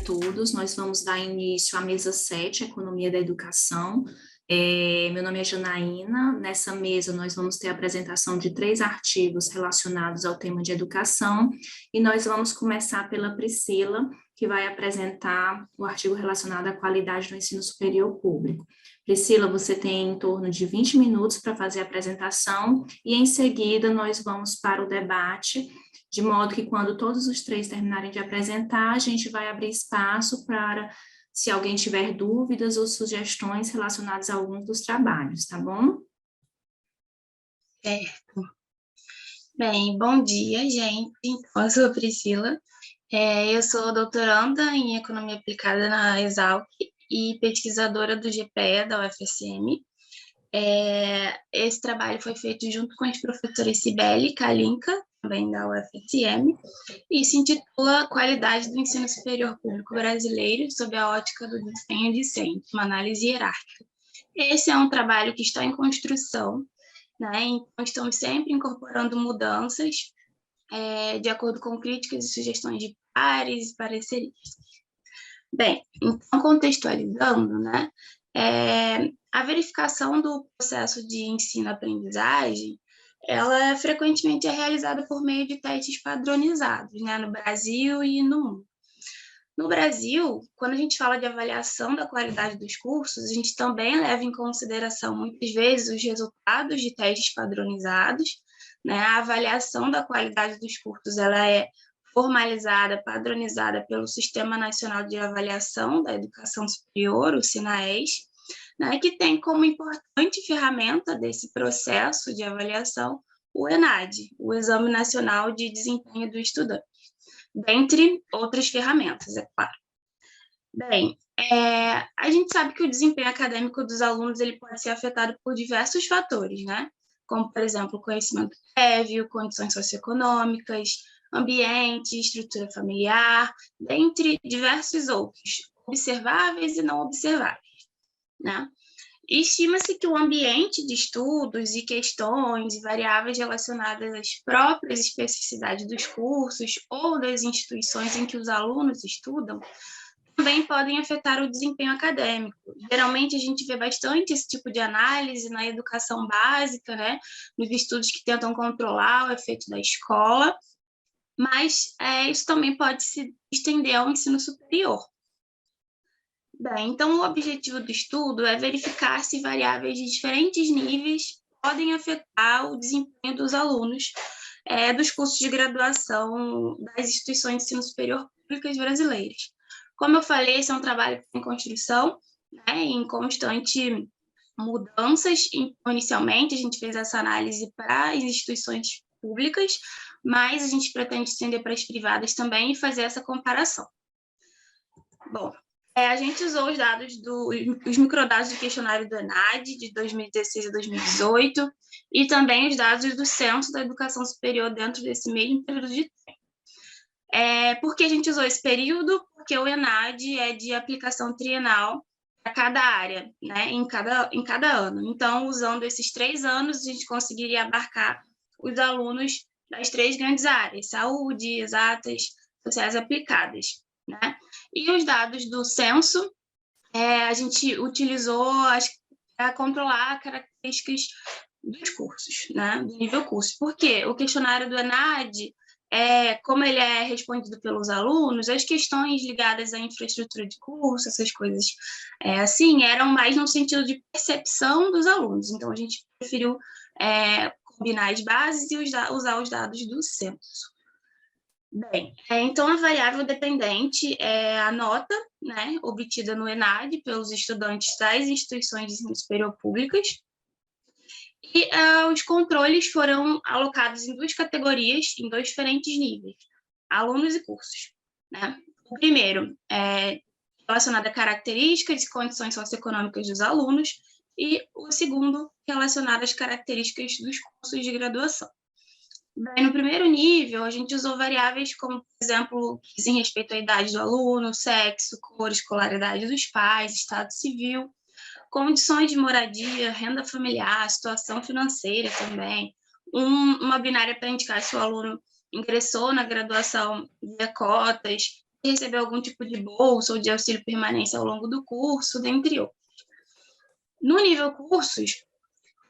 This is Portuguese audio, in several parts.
a todos. Nós vamos dar início à mesa 7, Economia da Educação. Meu nome é Janaína. Nessa mesa, nós vamos ter a apresentação de 3 artigos relacionados ao tema de educação, e nós vamos começar pela Priscila, que vai apresentar o artigo relacionado à qualidade do ensino superior público. Priscila, você tem em torno de 20 minutos para fazer a apresentação, e em seguida nós vamos para o debate, de modo que quando todos os 3 terminarem de apresentar, a gente vai abrir espaço para, se alguém tiver dúvidas ou sugestões relacionadas a alguns dos trabalhos, tá bom? Certo. Bem, bom dia, gente. Eu sou a Priscila. Eu sou doutoranda em Economia Aplicada na Exalc e pesquisadora do GPE da UFSM. Esse trabalho foi feito junto com as professoras Cibele Kalinka, também da UFSM, e se intitula Qualidade do Ensino Superior Público Brasileiro sob a ótica do desempenho discente, uma análise hierárquica. Esse é um trabalho que está em construção, né? Então estamos sempre incorporando mudanças de acordo com críticas e sugestões de pares e pareceristas. Bem, então contextualizando, né? A verificação do processo de ensino-aprendizagem, ela frequentemente é realizada por meio de testes padronizados, né, no Brasil e no mundo. No Brasil, quando a gente fala de avaliação da qualidade dos cursos, a gente também leva em consideração, muitas vezes, os resultados de testes padronizados, né? A avaliação da qualidade dos cursos ela é formalizada, padronizada pelo Sistema Nacional de Avaliação da Educação Superior, o SINAES, né, que tem como importante ferramenta desse processo de avaliação o ENAD, o Exame Nacional de Desempenho do Estudante, dentre outras ferramentas, é claro. Bem, a gente sabe que o desempenho acadêmico dos alunos ele pode ser afetado por diversos fatores, né? Como, por exemplo, conhecimento prévio, condições socioeconômicas, ambiente, estrutura familiar, dentre diversos outros, observáveis e não observáveis, né? Estima-se que o ambiente de estudos e questões e variáveis relacionadas às próprias especificidades dos cursos ou das instituições em que os alunos estudam também podem afetar o desempenho acadêmico. Geralmente, a gente vê bastante esse tipo de análise na educação básica, né? Nos estudos que tentam controlar o efeito da escola, mas isso também pode se estender ao ensino superior. Bem, então, o objetivo do estudo é verificar se variáveis de diferentes níveis podem afetar o desempenho dos alunos dos cursos de graduação das instituições de ensino superior públicas brasileiras. Como eu falei, esse é um trabalho em construção, né, em constante mudanças. Inicialmente, a gente fez essa análise para as instituições públicas, mas a gente pretende estender para as privadas também e fazer essa comparação. Bom, a gente usou os microdados do questionário do ENAD de 2016 a 2018 e também os dados do Censo da Educação Superior dentro desse mesmo período de tempo. Por que a gente usou esse período? Porque o ENAD é de aplicação trienal para cada área, né, em cada ano. Então, usando esses 3 anos, a gente conseguiria abarcar os alunos das 3 grandes áreas, saúde, exatas, sociais aplicadas, né? E os dados do censo, a gente utilizou para controlar características dos cursos, né, do nível curso. Por quê? O questionário do ENAD, como ele é respondido pelos alunos, as questões ligadas à infraestrutura de curso, essas coisas assim, eram mais no sentido de percepção dos alunos. Então, a gente preferiu combinar as bases e usar os dados do censo. Bem, então a variável dependente é a nota, né, obtida no ENAD pelos estudantes das instituições de ensino superior públicas, e os controles foram alocados em 2 categorias, em 2 diferentes níveis, alunos e cursos, né? O primeiro é relacionado a características e condições socioeconômicas dos alunos, e o segundo relacionado às características dos cursos de graduação. Bem, no primeiro nível, a gente usou variáveis como, por exemplo, que dizem respeito à idade do aluno, sexo, cor, escolaridade dos pais, estado civil, condições de moradia, renda familiar, situação financeira também, uma binária para indicar se o aluno ingressou na graduação via cotas, receber algum tipo de bolsa ou de auxílio permanência ao longo do curso, dentre outros. No nível cursos,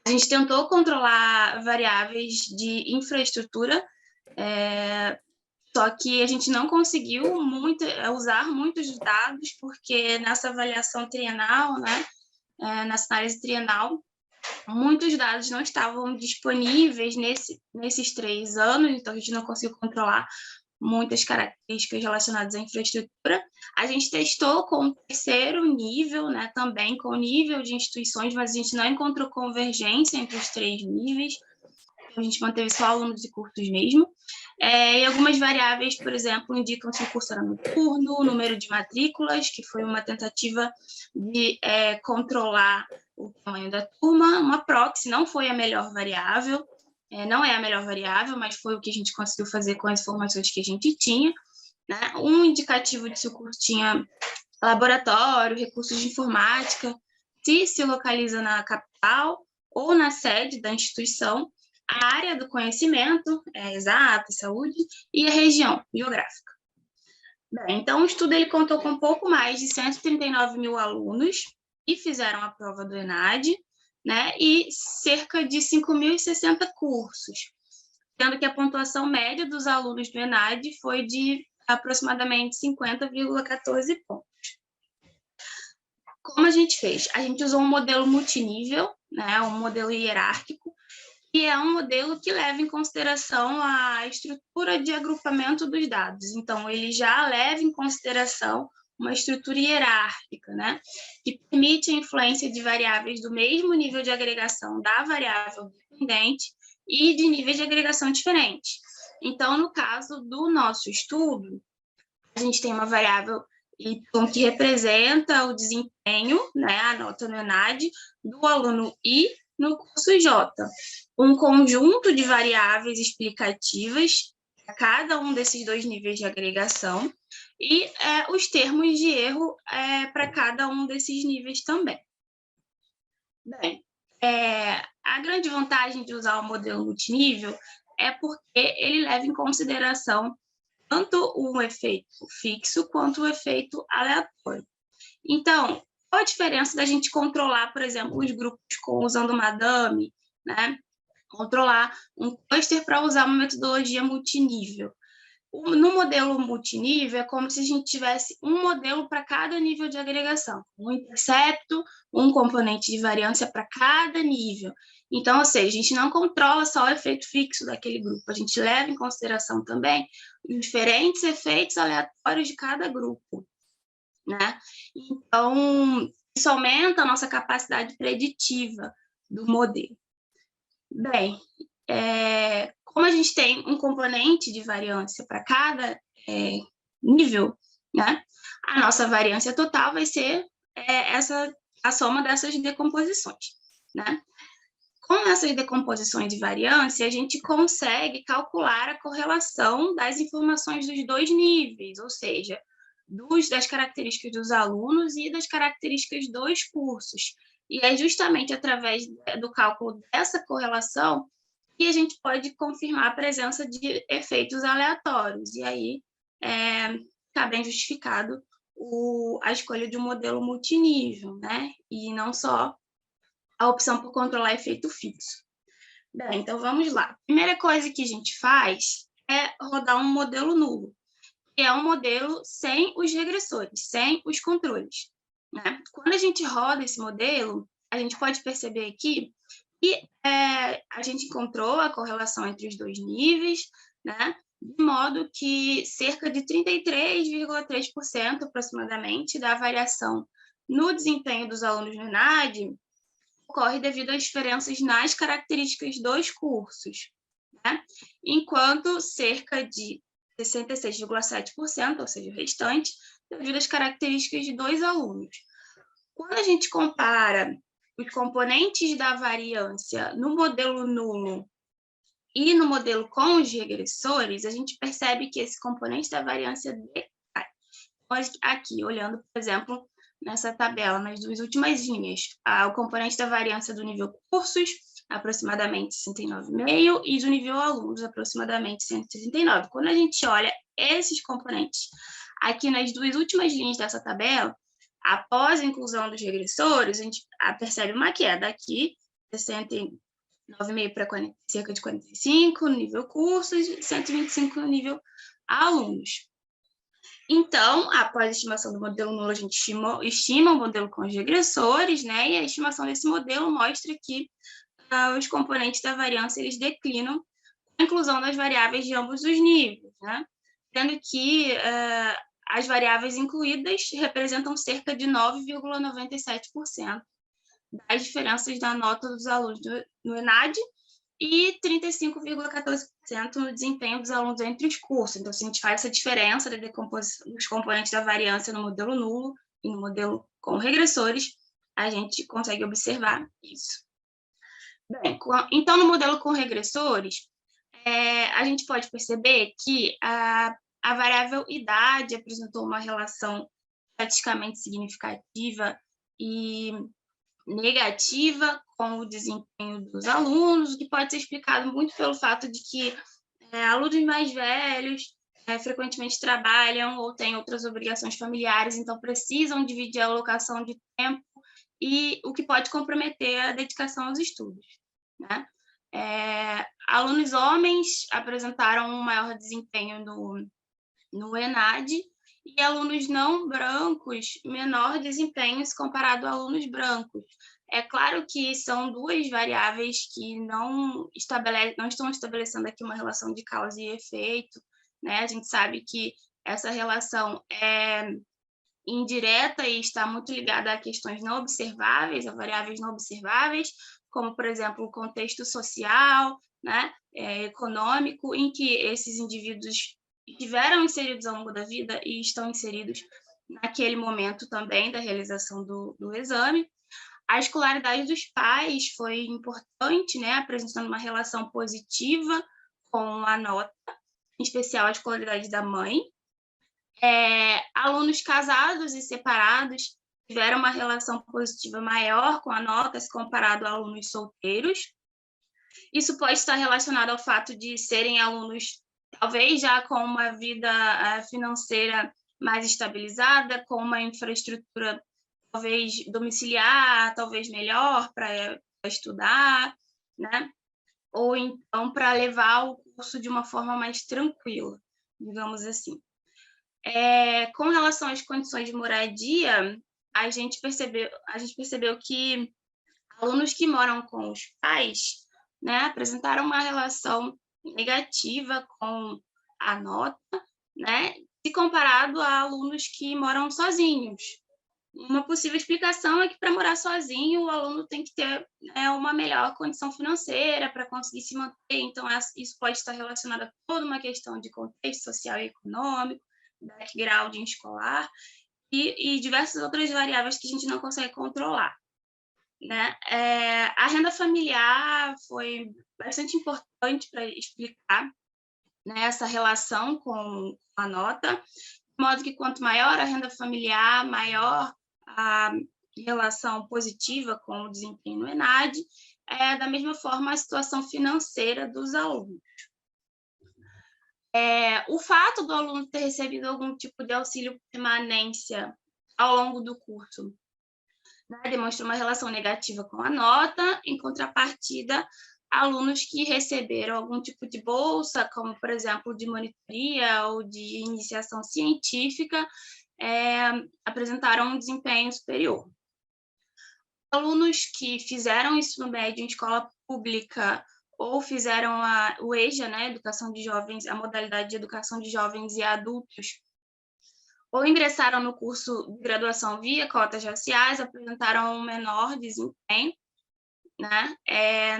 a gente tentou controlar variáveis de infraestrutura, só que a gente não conseguiu usar muitos dados, porque nessa avaliação trienal, né, nessa análise trienal, muitos dados não estavam disponíveis nesses 3 anos, então a gente não conseguiu controlar muitas características relacionadas à infraestrutura. A gente testou com o terceiro nível, né, também com o nível de instituições, mas a gente não encontrou convergência entre os 3 níveis. A gente manteve só alunos e cursos mesmo. E algumas variáveis, por exemplo, indicam se o curso era noturno, o número de matrículas, que foi uma tentativa de controlar o tamanho da turma. Uma proxy não foi a melhor variável, não é a melhor variável, mas foi o que a gente conseguiu fazer com as informações que a gente tinha, né? Um indicativo de se o curso tinha laboratório, recursos de informática, se localiza na capital ou na sede da instituição, a área do conhecimento, exata, saúde, e a região geográfica. Bem, então, o estudo ele contou com um pouco mais de 139 mil alunos que fizeram a prova do ENAD, né, e cerca de 5.060 cursos, sendo que a pontuação média dos alunos do ENAD foi de aproximadamente 50,14 pontos. Como a gente fez? A gente usou um modelo multinível, né, um modelo hierárquico, que é um modelo que leva em consideração a estrutura de agrupamento dos dados. Então, ele já leva em consideração uma estrutura hierárquica, né, que permite a influência de variáveis do mesmo nível de agregação da variável dependente e de níveis de agregação diferentes. Então, no caso do nosso estudo, a gente tem uma variável Y que representa o desempenho, né, a nota no ENAD, do aluno I no curso J. Um conjunto de variáveis explicativas para cada um desses 2 níveis de agregação e os termos de erro para cada um desses níveis também. Bem, a grande vantagem de usar o modelo multinível é porque ele leva em consideração tanto o efeito fixo quanto o efeito aleatório. Então, qual a diferença da gente controlar, por exemplo, os grupos usando uma dummy, né? Controlar um cluster para usar uma metodologia multinível. No modelo multinível, é como se a gente tivesse um modelo para cada nível de agregação, um intercepto, um componente de variância para cada nível. Então, ou seja, a gente não controla só o efeito fixo daquele grupo, a gente leva em consideração também os diferentes efeitos aleatórios de cada grupo, né? Então, isso aumenta a nossa capacidade preditiva do modelo. Bem, como a gente tem um componente de variância para cada nível, né, a nossa variância total vai ser a soma dessas decomposições, né? Com essas decomposições de variância, a gente consegue calcular a correlação das informações dos 2 níveis, ou seja, das características dos alunos e das características dos cursos. E é justamente através do cálculo dessa correlação que a gente pode confirmar a presença de efeitos aleatórios. E aí está bem justificado a escolha de um modelo multinível, né? E não só a opção por controlar efeito fixo. Bem, então vamos lá. A primeira coisa que a gente faz é rodar um modelo nulo, que é um modelo sem os regressores, sem os controles, né? Quando a gente roda esse modelo, a gente pode perceber aqui que a gente encontrou a correlação entre os 2 níveis, né? De modo que cerca de 33,3% aproximadamente da variação no desempenho dos alunos no ENAD ocorre devido às diferenças nas características dos cursos, né? Enquanto cerca de 66,7%, ou seja, o restante, devido às características de 2 alunos. Quando a gente compara os componentes da variância no modelo nulo e no modelo com os regressores, a gente percebe que esse componente da variância decai. Aqui, olhando, por exemplo, nessa tabela, nas 2 últimas linhas, o componente da variância do nível cursos, aproximadamente 69,5, e do nível alunos, aproximadamente 139. Quando a gente olha esses componentes Aqui nas duas últimas linhas dessa tabela, após a inclusão dos regressores, a gente percebe uma queda aqui, 69,5 para cerca de 45 no nível cursos, 125 no nível alunos. Então, após a estimação do modelo nulo, a gente estima o modelo com os regressores, né? E a estimação desse modelo mostra que os componentes da variância eles declinam com a inclusão das variáveis de ambos os níveis, né? Sendo que as variáveis incluídas representam cerca de 9,97% das diferenças da nota dos alunos no ENAD e 35,14% no desempenho dos alunos entre os cursos. Então, se a gente faz essa diferença da decomposição dos componentes da variância no modelo nulo e no modelo com regressores, a gente consegue observar isso. Bem, então, no modelo com regressores, a gente pode perceber que a variável idade apresentou uma relação estatisticamente significativa e negativa com o desempenho dos alunos, o que pode ser explicado muito pelo fato de que alunos mais velhos frequentemente trabalham ou têm outras obrigações familiares, então precisam dividir a alocação de tempo, e o que pode comprometer a dedicação aos estudos, né? Alunos homens apresentaram um maior desempenho no ENAD, e alunos não brancos, menor desempenho se comparado a alunos brancos. É claro que são duas variáveis que não estão estabelecendo aqui uma relação de causa e efeito, né? A gente sabe que essa relação é indireta e está muito ligada a questões não observáveis, a variáveis não observáveis, como, por exemplo, o contexto social, né, econômico, em que esses indivíduos estiveram inseridos ao longo da vida e estão inseridos naquele momento também da realização do exame. A escolaridade dos pais foi importante, né, apresentando uma relação positiva com a nota, em especial a escolaridade da mãe. Alunos casados e separados tiveram uma relação positiva maior com a nota se comparado a alunos solteiros. Isso pode estar relacionado ao fato de serem alunos, talvez já com uma vida financeira mais estabilizada, com uma infraestrutura talvez domiciliar, talvez melhor para estudar, né? Ou então para levar o curso de uma forma mais tranquila, digamos assim. Com relação às condições de moradia, a gente percebeu que alunos que moram com os pais, né, apresentaram uma relação negativa com a nota, né, se comparado a alunos que moram sozinhos. Uma possível explicação é que para morar sozinho o aluno tem que ter uma melhor condição financeira para conseguir se manter, então isso pode estar relacionado a toda uma questão de contexto social e econômico, background escolar e diversas outras variáveis que a gente não consegue controlar, né? A renda familiar foi bastante importante para explicar, né, essa relação com a nota, de modo que quanto maior a renda familiar, maior a relação positiva com o desempenho no ENAD, da mesma forma a situação financeira dos alunos. O fato do aluno ter recebido algum tipo de auxílio permanência ao longo do curso, né, demonstra uma relação negativa com a nota, em contrapartida, alunos que receberam algum tipo de bolsa, como, por exemplo, de monitoria ou de iniciação científica, apresentaram um desempenho superior. Alunos que fizeram ensino médio em escola pública ou fizeram o EJA, né, Educação de Jovens, a modalidade de Educação de Jovens e Adultos, ou ingressaram no curso de graduação via cotas raciais, apresentaram um menor desempenho, né?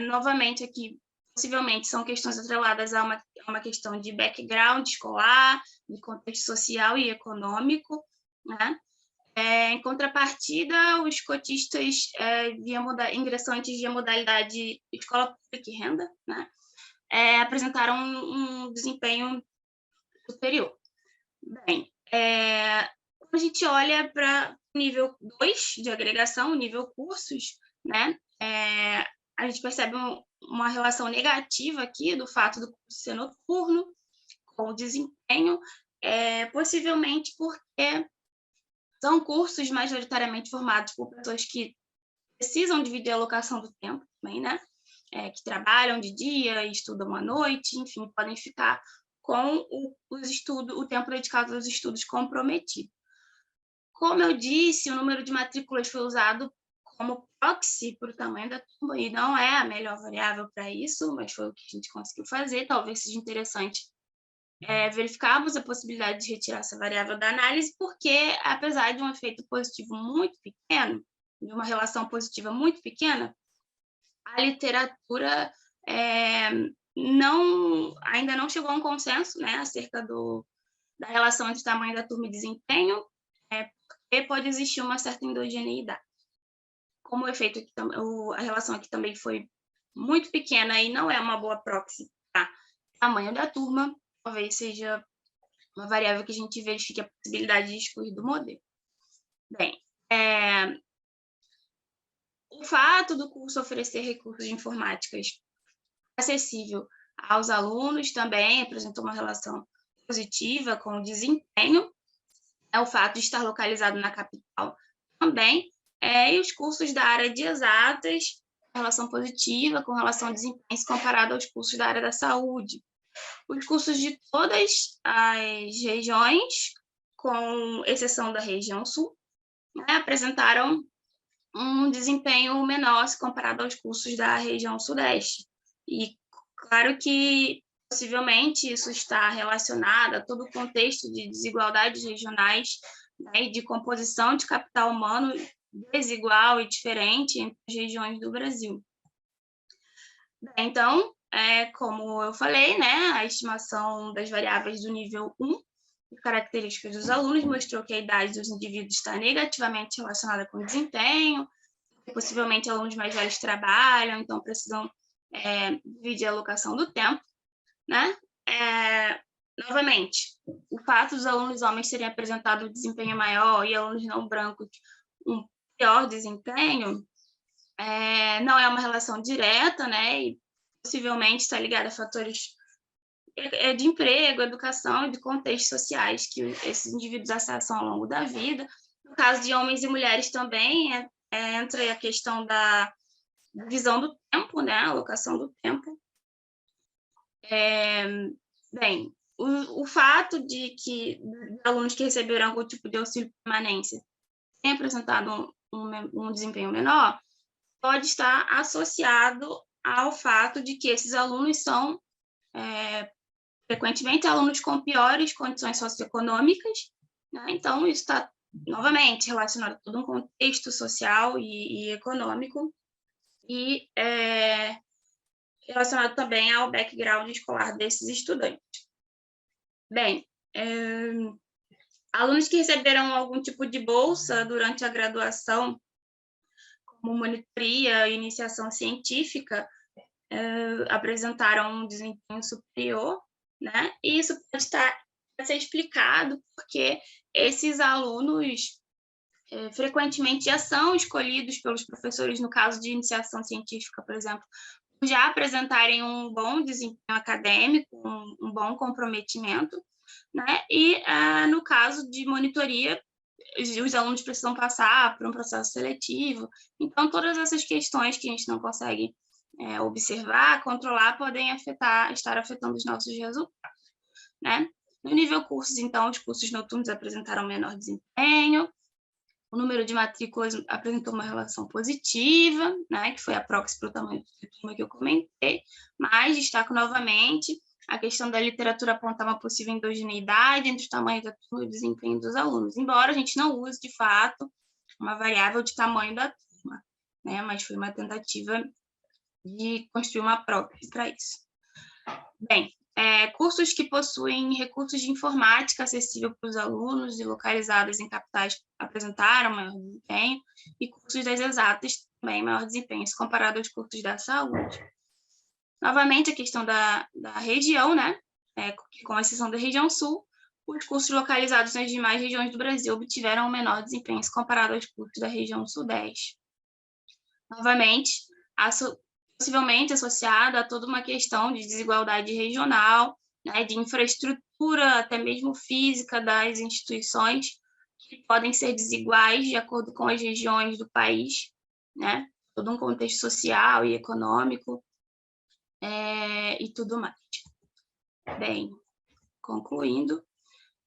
Novamente aqui, possivelmente, são questões atreladas a uma questão de background escolar, de contexto social e econômico, né? Em contrapartida, os cotistas ingressantes via modalidade escola pública e renda, né, apresentaram um desempenho superior. Bem, quando a gente olha para o nível 2 de agregação, o nível cursos, né, a gente percebe uma relação negativa aqui do fato do curso ser noturno, com o desempenho, possivelmente porque são cursos majoritariamente formados por pessoas que precisam dividir a alocação do tempo também, né? Que trabalham de dia e estudam à noite, enfim, podem ficar com o tempo dedicado aos estudos comprometido. Como eu disse, o número de matrículas foi usado como proxy para o tamanho da turma, e não é a melhor variável para isso, mas foi o que a gente conseguiu fazer. Talvez seja interessante verificarmos a possibilidade de retirar essa variável da análise, porque, apesar de um efeito positivo muito pequeno, de uma relação positiva muito pequena, a literatura ainda não chegou a um consenso, né, acerca da relação entre tamanho da turma e desempenho, porque pode existir uma certa endogeneidade. Como o efeito aqui, a relação aqui também foi muito pequena e não é uma boa proxy para tamanho da turma, talvez seja uma variável que a gente verifique a possibilidade de excluir do modelo. Bem, o fato do curso oferecer recursos de informáticas acessível aos alunos também apresentou uma relação positiva com o desempenho. O fato de estar localizado na capital também, e os cursos da área de exatas, relação positiva com relação ao desempenho se comparado aos cursos da área da saúde. Os cursos de todas as regiões, com exceção da região sul, né, apresentaram um desempenho menor se comparado aos cursos da região sudeste. E claro que possivelmente isso está relacionado a todo o contexto de desigualdades regionais, né, e de composição de capital humano desigual e diferente entre as regiões do Brasil. Então, como eu falei, né, a estimação das variáveis do nível 1 e características dos alunos mostrou que a idade dos indivíduos está negativamente relacionada com o desempenho, possivelmente alunos mais velhos trabalham, então precisam dividir a alocação do tempo, né? Novamente, o fato dos alunos homens terem apresentado um desempenho maior e alunos não brancos um pior desempenho não é uma relação direta, né? E possivelmente está ligada a fatores de emprego, educação e de contextos sociais que esses indivíduos acessam ao longo da vida. No caso de homens e mulheres também, entra a questão da divisão do tempo, né? A alocação do tempo. Bem, o fato de que alunos que receberam algum tipo de auxílio permanência tenham apresentado um desempenho menor pode estar associado ao fato de que esses alunos são frequentemente alunos com piores condições socioeconômicas, né? Então isso está novamente relacionado a todo um contexto social e econômico e relacionado também ao background escolar desses estudantes. Bem, alunos que receberam algum tipo de bolsa durante a graduação, como monitoria e iniciação científica, apresentaram um desempenho superior, né? E isso pode ser explicado porque esses alunos frequentemente já são escolhidos pelos professores, no caso de iniciação científica, por exemplo, já apresentarem um bom desempenho acadêmico, um bom comprometimento, né? E no caso de monitoria, os alunos precisam passar por um processo seletivo. Então, todas essas questões que a gente não consegue observar, controlar, podem estar afetando os nossos resultados, né? No nível cursos, então, os cursos noturnos apresentaram menor desempenho, o número de matrículas apresentou uma relação positiva, né, que foi a proxy para o tamanho da turma que eu comentei, mas destaco novamente a questão da literatura apontar uma possível endogeneidade entre o tamanho da turma e o desempenho dos alunos, embora a gente não use, de fato, uma variável de tamanho da turma, né, mas foi uma tentativa de construir uma proxy para isso. Bem, cursos que possuem recursos de informática acessível para os alunos e localizados em capitais apresentaram maior desempenho, e cursos das exatas também maior desempenho, se comparado aos cursos da saúde. Novamente, a questão da região, né? Com exceção da região sul, os cursos localizados nas demais regiões do Brasil obtiveram um menor desempenho se comparado aos cursos da região sudeste. Novamente, possivelmente associada a toda uma questão de desigualdade regional, né, de infraestrutura estrutura, até mesmo física das instituições, que podem ser desiguais de acordo com as regiões do país, né? Todo um contexto social e econômico, e tudo mais. Bem, concluindo,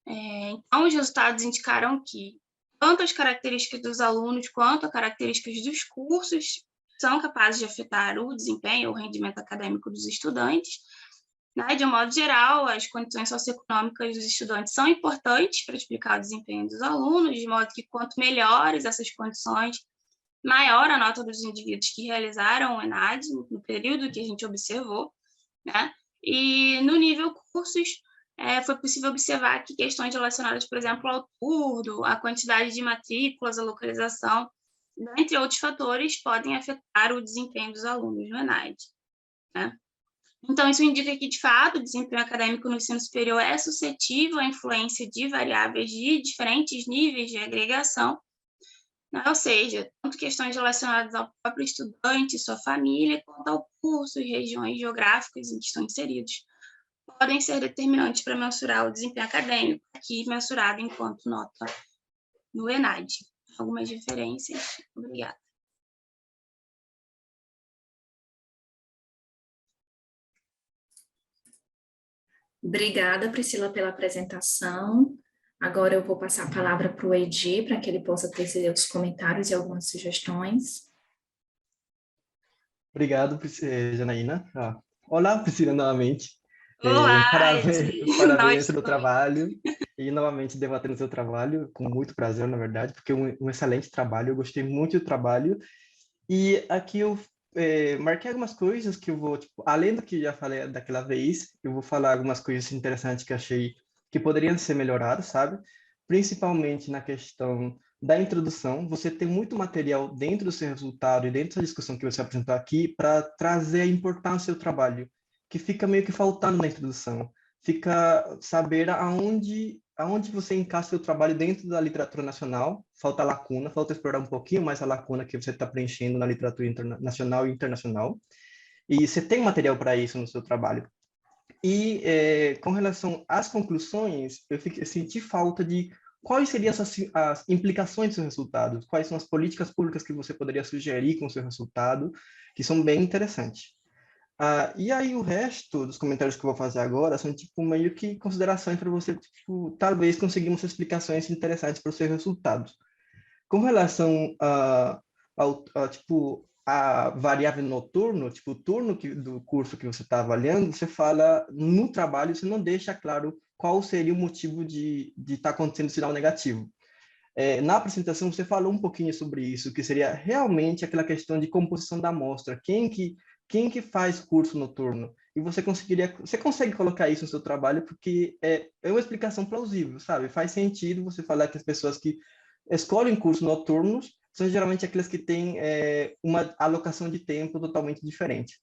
então os resultados indicaram que tanto as características dos alunos quanto as características dos cursos são capazes de afetar o desempenho ou o rendimento acadêmico dos estudantes. Né? De um modo geral, as condições socioeconômicas dos estudantes são importantes para explicar o desempenho dos alunos, de modo que quanto melhores essas condições, maior a nota dos indivíduos que realizaram o ENAD no período que a gente observou, né? E no nível cursos, foi possível observar que questões relacionadas, por exemplo, ao turno, a quantidade de matrículas, a localização, entre outros fatores, podem afetar o desempenho dos alunos no ENAD, né? Então, isso indica que, de fato, o desempenho acadêmico no ensino superior é suscetível à influência de variáveis de diferentes níveis de agregação, né? Ou seja, tanto questões relacionadas ao próprio estudante, sua família, quanto ao curso e regiões geográficas em que estão inseridos, podem ser determinantes para mensurar o desempenho acadêmico, aqui mensurado enquanto nota no ENAD. Algumas referências. Obrigada. Obrigada, Priscila, pela apresentação. Agora eu vou passar a palavra para o Edi, para que ele possa trazer os comentários e algumas sugestões. Obrigado, Janaína. Olá, Priscila, novamente. Olá, Parabéns pelo trabalho e novamente debatendo o seu trabalho, com muito prazer, na verdade, porque é um excelente trabalho, eu gostei muito do trabalho. E aqui eu marquei algumas coisas que eu vou, tipo, além do que já falei daquela vez, eu vou falar algumas coisas interessantes que achei que poderiam ser melhoradas, sabe? Principalmente na questão da introdução. Você tem muito material dentro do seu resultado e dentro da discussão que você apresentou aqui para trazer a importância do trabalho, que fica meio que faltando na introdução. Fica saber aonde você encaixa seu trabalho dentro da literatura nacional. Falta lacuna, falta explorar um pouquinho mais a lacuna que você está preenchendo na literatura nacional e internacional. E você tem material para isso no seu trabalho. E com relação às conclusões, eu senti falta de quais seriam as implicações dos seus resultados, quais são as políticas públicas que você poderia sugerir com o seu resultado, que são bem interessantes. E aí o resto dos comentários que eu vou fazer agora são tipo meio que considerações para você, tipo, talvez conseguir umas explicações interessantes para os seus resultados. Com relação tipo, a variável noturno, tipo, o turno do curso que você está avaliando, você fala no trabalho, você não deixa claro qual seria o motivo de estar acontecendo sinal negativo. Na apresentação, você falou um pouquinho sobre isso, que seria realmente aquela questão de composição da amostra. Quem que faz curso noturno? E você consegue colocar isso no seu trabalho porque é uma explicação plausível, sabe? Faz sentido você falar que as pessoas que escolhem cursos noturnos são geralmente aqueles que têm uma alocação de tempo totalmente diferente.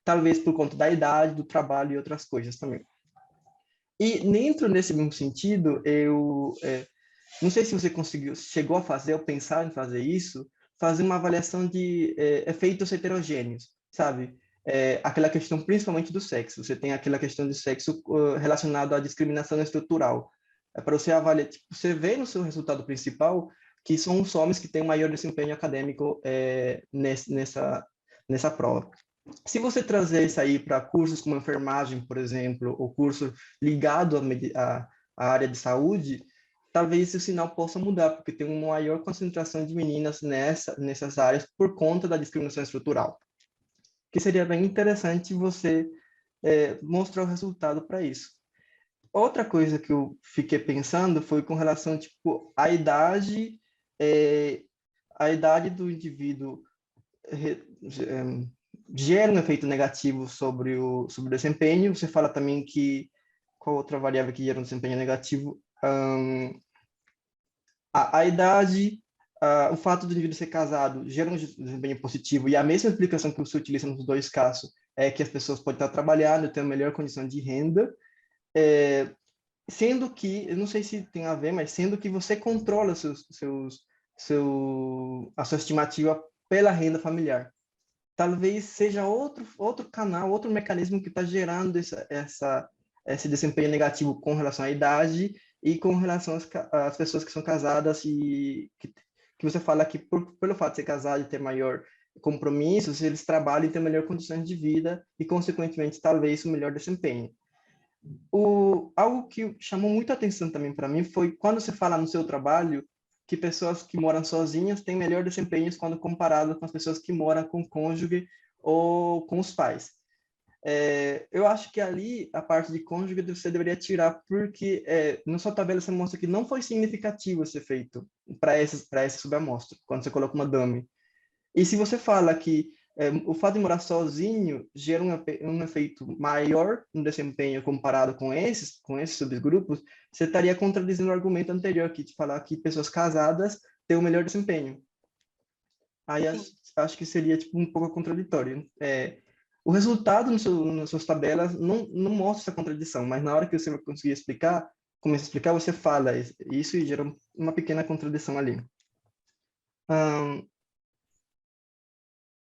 Talvez por conta da idade, do trabalho e outras coisas também. E dentro desse mesmo sentido, eu não sei se você chegou a fazer ou pensar em fazer isso, fazer uma avaliação de efeitos heterogêneos, sabe? Aquela questão principalmente do sexo. Você tem aquela questão de sexo relacionado à discriminação estrutural. Para você avaliar, tipo, você vê no seu resultado principal que são os homens que têm maior desempenho acadêmico nessa prova. Se você trazer isso aí para cursos como enfermagem, por exemplo, ou curso ligado à área de saúde, talvez esse sinal possa mudar, porque tem uma maior concentração de meninas nessas áreas por conta da discriminação estrutural. Que seria bem interessante você mostrar o resultado para isso. Outra coisa que eu fiquei pensando foi com relação, tipo, à idade, a idade do indivíduo gera um efeito negativo sobre o desempenho. Você fala também que, qual outra variável que gera um desempenho negativo? A idade, o fato do indivíduo ser casado gera um desempenho positivo, e a mesma explicação que você utiliza nos dois casos é que as pessoas podem estar trabalhando, ter uma melhor condição de renda, sendo que, eu não sei se tem a ver, mas sendo que você controla a sua estimativa pela renda familiar. Talvez seja outro canal, outro mecanismo que está gerando esse desempenho negativo com relação à idade e com relação às pessoas que são casadas e que você fala que pelo fato de ser casado e ter maior compromissos, eles trabalham e têm melhor condições de vida e, consequentemente, talvez o melhor desempenho. Algo que chamou muita atenção também para mim foi quando você fala no seu trabalho que pessoas que moram sozinhas têm melhor desempenho quando comparado com as pessoas que moram com o cônjuge ou com os pais. Eu acho que ali a parte de cônjuge você deveria tirar, porque na sua tabela você mostra que não foi significativo esse efeito para esse subamostra, quando você coloca uma dummy. E se você fala que o fato de morar sozinho gera um efeito maior no desempenho comparado com esses subgrupos, você estaria contradizendo o argumento anterior aqui, de falar que pessoas casadas têm o melhor desempenho. Aí acho que seria tipo, um pouco contraditório. O resultado nas suas tabelas não mostra essa contradição, mas na hora que você vai conseguir começa a explicar, você fala isso e gera uma pequena contradição ali.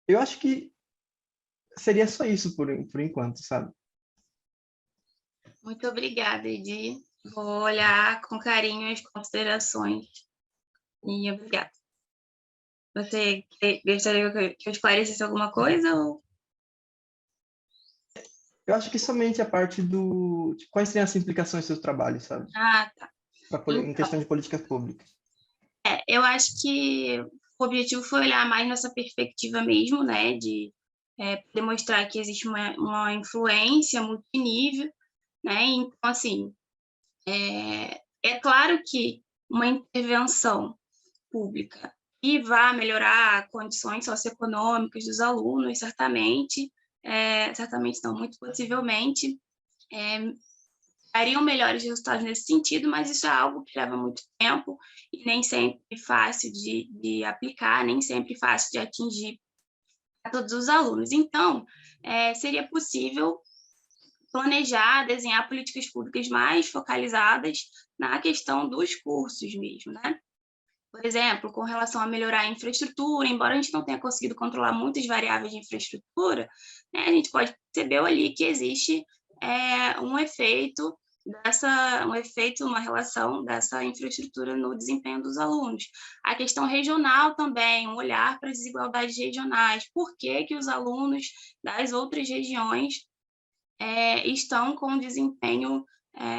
Eu acho que seria só isso por enquanto, sabe? Muito obrigada, Edi. Vou olhar com carinho as considerações. E obrigada. Você gostaria que eu esclarecesse alguma coisa? Ou... Eu acho que somente a parte de quais seriam as implicações do seu trabalho, sabe? Ah, tá. Em questão de políticas públicas. Eu acho que o objetivo foi olhar mais nessa perspectiva mesmo, né, de demonstrar que existe uma influência multinível, né, então, assim, é claro que uma intervenção pública que vá melhorar condições socioeconômicas dos alunos, certamente não, muito possivelmente, dariam melhores resultados nesse sentido, mas isso é algo que leva muito tempo e nem sempre fácil de aplicar, nem sempre fácil de atingir a todos os alunos. Então, seria possível planejar, desenhar políticas públicas mais focalizadas na questão dos cursos mesmo, né? Por exemplo, com relação a melhorar a infraestrutura, embora a gente não tenha conseguido controlar muitas variáveis de infraestrutura, né, a gente pode perceber ali que existe um efeito, uma relação dessa infraestrutura no desempenho dos alunos. A questão regional também, um olhar para as desigualdades regionais. Por que os alunos das outras regiões estão com um desempenho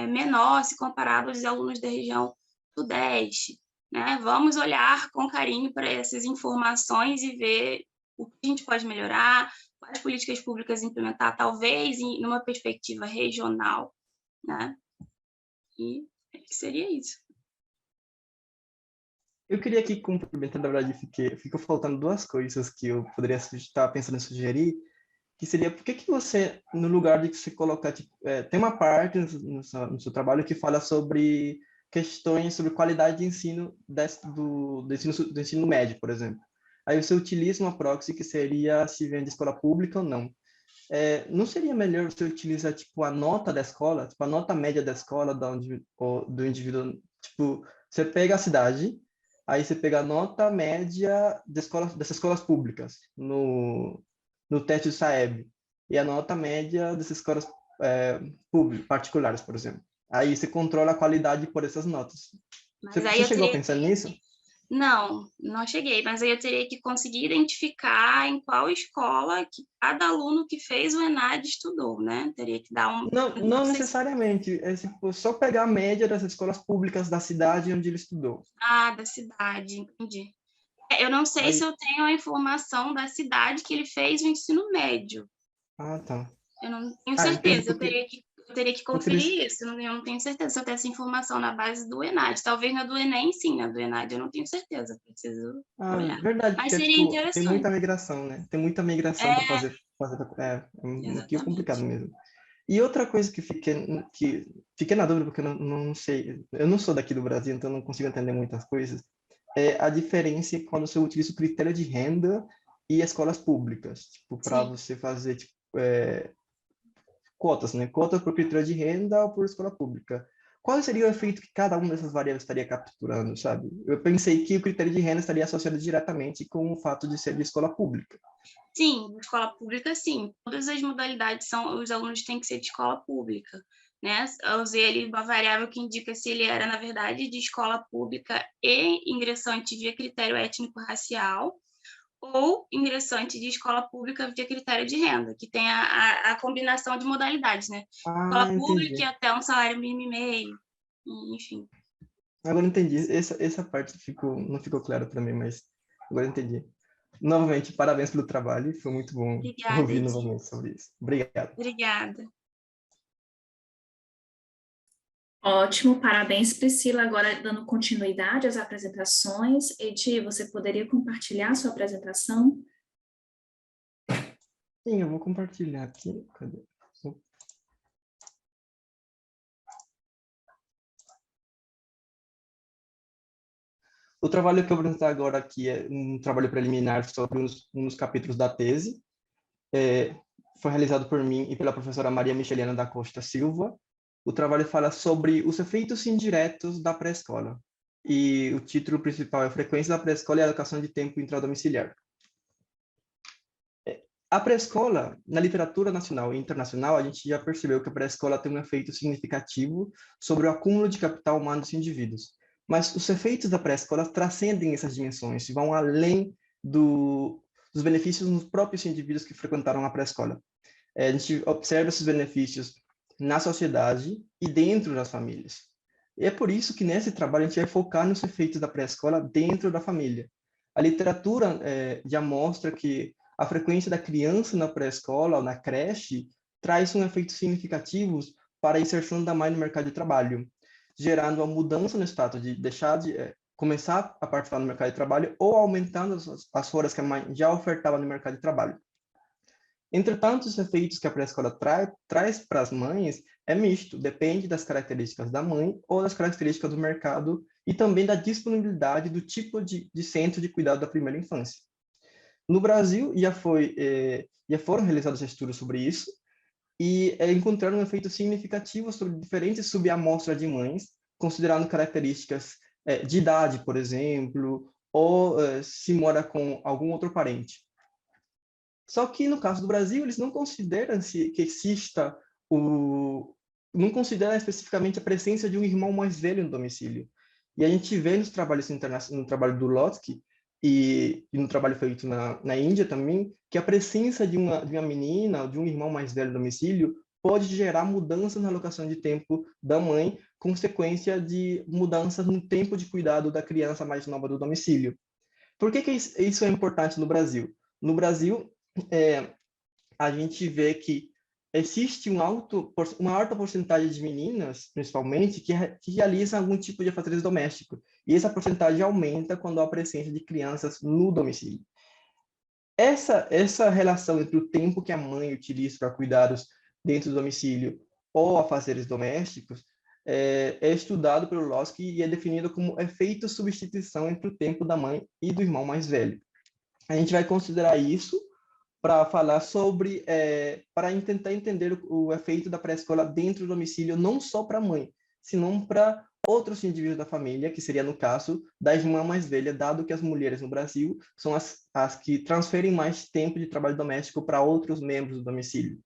menor se comparado aos alunos da região sudeste? Né? Vamos olhar com carinho para essas informações e ver o que a gente pode melhorar, quais políticas públicas implementar, talvez numa perspectiva regional, né? E seria isso. Eu queria aqui complementar, na verdade, ficou faltando duas coisas que eu poderia estar pensando em sugerir, que seria, por que você, no lugar de que você colocar, tipo, tem uma parte no seu trabalho que fala sobre questões sobre qualidade de ensino do ensino médio, por exemplo. Aí você utiliza uma proxy que seria se vem de escola pública ou não. Não seria melhor você utilizar tipo a nota da escola, tipo a nota média da escola do indivíduo, tipo, você pega a cidade, aí você pega a nota média dessas escolas públicas no teste do SAEB e a nota média dessas escolas particulares, por exemplo. Aí você controla a qualidade por essas notas. Você chegou a pensar nisso? Não cheguei, mas aí eu teria que conseguir identificar em qual escola que cada aluno que fez o ENAD estudou, né? Teria que dar um... Não necessariamente, só pegar a média das escolas públicas da cidade onde ele estudou. Ah, da cidade, entendi. Eu não sei se eu tenho a informação da cidade que ele fez o ensino médio. Ah, tá. Eu não tenho certeza, eu teria que conferir isso. Eu não tenho certeza se eu tenho essa informação na base do ENAD. Talvez na do Enem, sim, na do ENAD eu não tenho certeza, preciso olhar. Verdade, mas porque seria interessante. Tem muita migração, né? Tem muita migração para fazer que é complicado mesmo. E outra coisa que fiquei na dúvida, porque eu não sei, eu não sou daqui do Brasil, então não consigo entender muitas coisas, é a diferença quando você utiliza o critério de renda e escolas públicas, tipo, para você fazer tipo, cotas, né? Cotas por critério de renda ou por escola pública. Qual seria o efeito que cada uma dessas variáveis estaria capturando, sabe? Eu pensei que o critério de renda estaria associado diretamente com o fato de ser de escola pública. Sim, escola pública, sim. Todas as modalidades os alunos têm que ser de escola pública, né? Eu usei ali uma variável que indica se ele era, na verdade, de escola pública e ingressante via critério étnico-racial, ou ingressante de escola pública via critério de renda, que tem a combinação de modalidades, né? Ah, Escola pública e entendi. até um salário mínimo e meio, enfim. Agora eu entendi. Essa parte não ficou clara para mim, mas agora eu entendi. Novamente, parabéns pelo trabalho. Foi muito bom Obrigada, ouvir Edi. novamente sobre isso. Obrigado. Obrigada. Ótimo, parabéns, Priscila. Agora, dando continuidade às apresentações. Edi, você poderia compartilhar a sua apresentação? Sim, eu vou compartilhar aqui. Cadê? O trabalho que eu vou apresentar agora aqui é um trabalho preliminar sobre um dos capítulos da tese. Foi realizado por mim e pela professora Maria Micheliana da Costa Silva. O trabalho fala sobre os efeitos indiretos da pré-escola. E o título principal é Frequência da pré-escola e alocação de tempo intradomiciliar. A pré-escola, na literatura nacional e internacional, a gente já percebeu que a pré-escola tem um efeito significativo sobre o acúmulo de capital humano dos indivíduos. Mas os efeitos da pré-escola transcendem essas dimensões, vão além dos benefícios nos próprios indivíduos que frequentaram a pré-escola. A gente observa esses benefícios na sociedade e dentro das famílias. E é por isso que nesse trabalho a gente vai focar nos efeitos da pré-escola dentro da família. A literatura já mostra que a frequência da criança na pré-escola ou na creche traz um efeito significativo para a inserção da mãe no mercado de trabalho, gerando uma mudança no status de deixar de começar a participar no mercado de trabalho ou aumentando as horas que a mãe já ofertava no mercado de trabalho. Entretanto, os efeitos que a pré-escola traz para as mães é misto, depende das características da mãe ou das características do mercado e também da disponibilidade do tipo de centro de cuidado da primeira infância. No Brasil, já foram realizados estudos sobre isso e encontraram um efeito significativo sobre diferentes subamostras de mães, considerando características de idade, por exemplo, ou se mora com algum outro parente. Só que no caso do Brasil, eles não consideram que exista não consideram especificamente a presença de um irmão mais velho no domicílio. E a gente vê nos trabalhos internacionais, no trabalho do Lotsky e no trabalho feito na Índia também, que a presença de uma menina, de um irmão mais velho no domicílio, pode gerar mudanças na alocação de tempo da mãe, consequência de mudanças no tempo de cuidado da criança mais nova do domicílio. Por que isso é importante no Brasil? No Brasil, a gente vê que existe uma alta porcentagem de meninas, principalmente, que realizam algum tipo de afazeres domésticos. E essa porcentagem aumenta quando há presença de crianças no domicílio. Essa relação entre o tempo que a mãe utiliza para cuidados dentro do domicílio ou afazeres domésticos é estudado pelo Lotsky e é definido como efeito substituição entre o tempo da mãe e do irmão mais velho. A gente vai considerar isso para falar sobre, para tentar entender o efeito da pré-escola dentro do domicílio, não só para a mãe, senão para outros indivíduos da família, que seria no caso da irmã mais velha, dado que as mulheres no Brasil são as que transferem mais tempo de trabalho doméstico para outros membros do domicílio.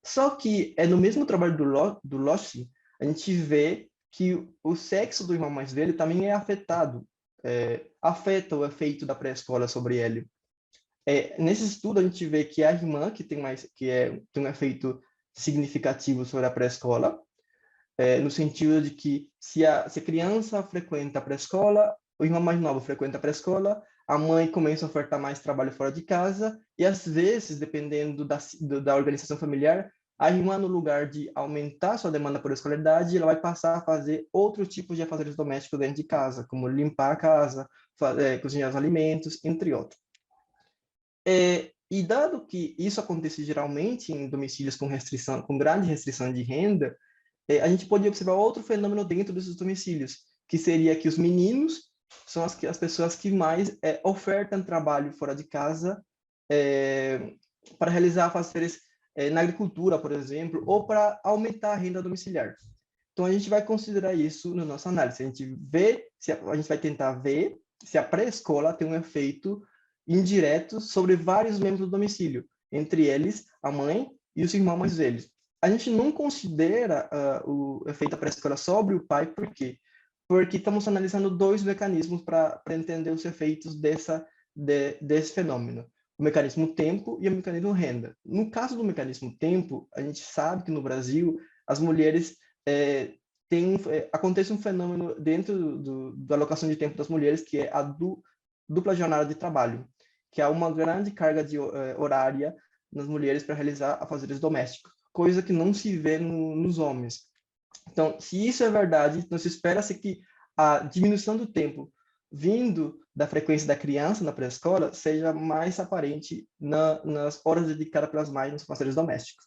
Só que no mesmo trabalho do Lotsky, a gente vê que o sexo do irmão mais velho também é afetado, afeta o efeito da pré-escola sobre ele. Nesse estudo a gente vê que a irmã que tem um efeito significativo sobre a pré-escola, no sentido de que se a criança frequenta a pré-escola, o irmão mais novo frequenta a pré-escola, a mãe começa a ofertar mais trabalho fora de casa e às vezes, dependendo da organização familiar, a irmã, no lugar de aumentar sua demanda por escolaridade, ela vai passar a fazer outros tipos de afazeres domésticos dentro de casa, como limpar a casa, cozinhar os alimentos, entre outros. E dado que isso acontece geralmente em domicílios com grande restrição de renda, a gente pode observar outro fenômeno dentro desses domicílios, que seria que os meninos são as pessoas que mais ofertam trabalho fora de casa para realizar afazeres na agricultura, por exemplo, ou para aumentar a renda domiciliar. Então, a gente vai considerar isso na nossa análise. A gente vai tentar ver se a pré-escola tem um efeito indireto sobre vários membros do domicílio, entre eles a mãe e os irmãos mais velhos. a gente não considera o efeito da pré-escola sobre o pai, por quê? Porque estamos analisando dois mecanismos para entender os efeitos desse fenômeno. O mecanismo tempo e o mecanismo renda. No caso do mecanismo tempo, a gente sabe que no Brasil as mulheres acontece um fenômeno dentro da alocação de tempo das mulheres, que é a dupla jornada de trabalho, que há uma grande carga horária nas mulheres para realizar afazeres domésticos, coisa que não se vê nos homens. Então, se isso é verdade, então se espera-se que a diminuição do tempo vindo da frequência da criança na pré-escola seja mais aparente nas horas dedicadas pelas mães nos afazeres domésticos.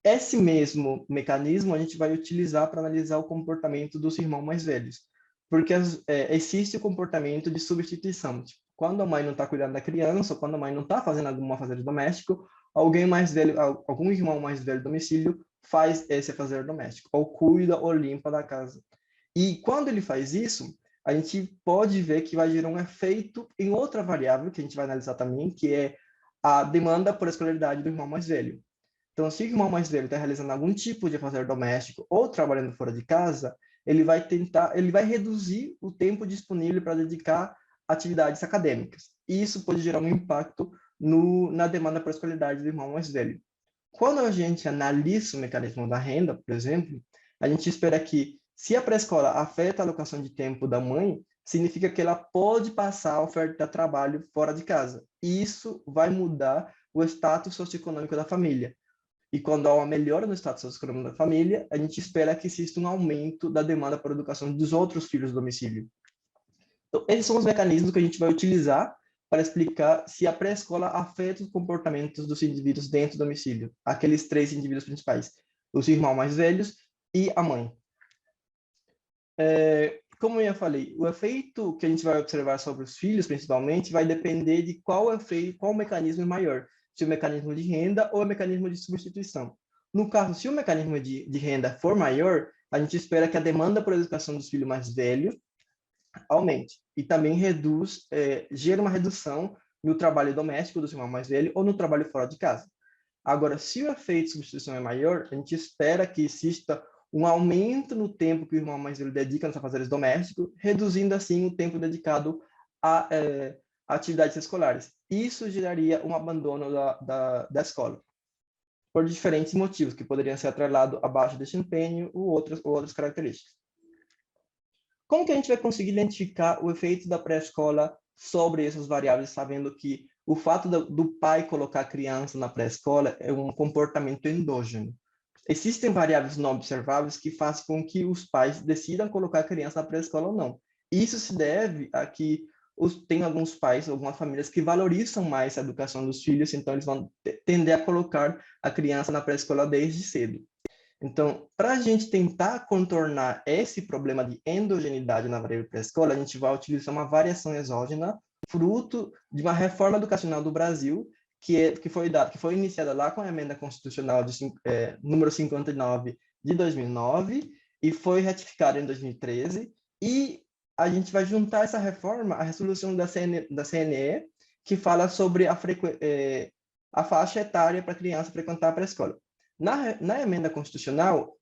Esse mesmo mecanismo a gente vai utilizar para analisar o comportamento dos irmãos mais velhos, porque existe o comportamento de substituição. Tipo, quando a mãe não está cuidando da criança, ou quando a mãe não está fazendo algum afazer doméstico, alguém mais velho, algum irmão mais velho do domicílio faz esse afazer doméstico, ou cuida ou limpa da casa. E quando ele faz isso, a gente pode ver que vai gerar um efeito em outra variável, que a gente vai analisar também, que é a demanda por escolaridade do irmão mais velho. Então, se o irmão mais velho está realizando algum tipo de afazer doméstico ou trabalhando fora de casa, ele vai reduzir o tempo disponível para dedicar a atividades acadêmicas. E isso pode gerar um impacto na demanda por escolaridade do irmão mais velho. Quando a gente analisa o mecanismo da renda, por exemplo, a gente espera que, se a pré-escola afeta a alocação de tempo da mãe, significa que ela pode passar a oferta de trabalho fora de casa. E isso vai mudar o status socioeconômico da família. E quando há uma melhora no status socioeconômico da família, a gente espera que exista um aumento da demanda por educação dos outros filhos do domicílio. Então, esses são os mecanismos que a gente vai utilizar para explicar se a pré-escola afeta os comportamentos dos indivíduos dentro do domicílio, aqueles três indivíduos principais, os irmãos mais velhos e a mãe. Como eu já falei, o efeito que a gente vai observar sobre os filhos, principalmente, vai depender de qual mecanismo é maior, se o mecanismo de renda ou o mecanismo de substituição. No caso, se o mecanismo de renda for maior, a gente espera que a demanda por educação dos filhos mais velhos aumente. E também gera uma redução no trabalho doméstico dos irmãos mais velhos ou no trabalho fora de casa. Agora, se o efeito de substituição é maior, a gente espera que exista um aumento no tempo que o irmão mais velho dedica nos afazeres domésticos, reduzindo assim o tempo dedicado a atividades escolares. Isso geraria um abandono da escola, por diferentes motivos, que poderiam ser atrelados a baixo desempenho ou outras características. Como que a gente vai conseguir identificar o efeito da pré-escola sobre essas variáveis, sabendo que o fato do pai colocar a criança na pré-escola é um comportamento endógeno? Existem variáveis não observáveis que fazem com que os pais decidam colocar a criança na pré-escola ou não. Isso se deve a que tem alguns pais, algumas famílias que valorizam mais a educação dos filhos, então eles vão tender a colocar a criança na pré-escola desde cedo. Então, para a gente tentar contornar esse problema de endogeneidade na variável pré-escola, a gente vai utilizar uma variação exógena, fruto de uma reforma educacional do Brasil, que foi iniciada lá com a emenda constitucional número 59 de 2009 e foi ratificada em 2013. E a gente vai juntar essa reforma à resolução da CNE, que fala sobre a faixa etária para a criança frequentar a pré-escola. Na emenda constitucional,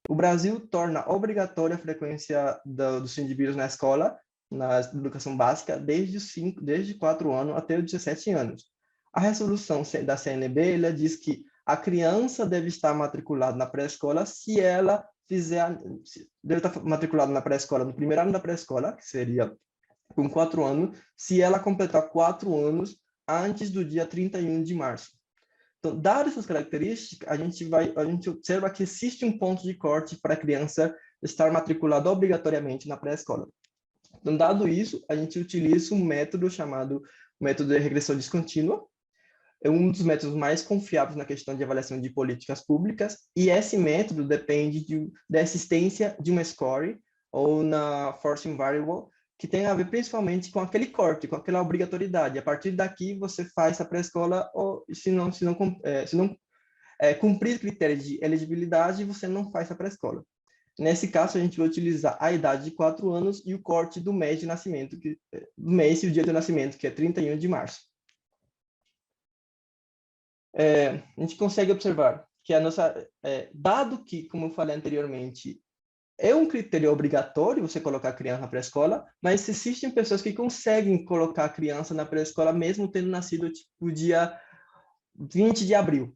o Brasil torna obrigatória a frequência dos indivíduos na escola, na educação básica, desde 4 anos até os 17 anos. A resolução da CNB ela diz que a criança deve estar matriculada na pré-escola se ela deve estar matriculada na pré-escola, no primeiro ano da pré-escola, que seria com 4 anos, se ela completar 4 anos antes do dia 31 de março. Então, dadas essas características, a gente observa que existe um ponto de corte para a criança estar matriculada obrigatoriamente na pré-escola. Então, dado isso, a gente utiliza um método chamado método de regressão descontínua. É um dos métodos mais confiáveis na questão de avaliação de políticas públicas, e esse método depende da existência de uma score, ou na forcing variable, que tem a ver principalmente com aquele corte, com aquela obrigatoriedade. A partir daqui, você faz a pré-escola, ou se não cumprir critérios de elegibilidade, você não faz a pré-escola. Nesse caso, a gente vai utilizar a idade de 4 anos e o corte do mês de nascimento, do mês e o dia de nascimento, que é 31 de março. A gente consegue observar que a nossa, dado que, como eu falei anteriormente, é um critério obrigatório você colocar a criança na pré-escola, mas existem pessoas que conseguem colocar a criança na pré-escola mesmo tendo nascido tipo dia 20 de abril.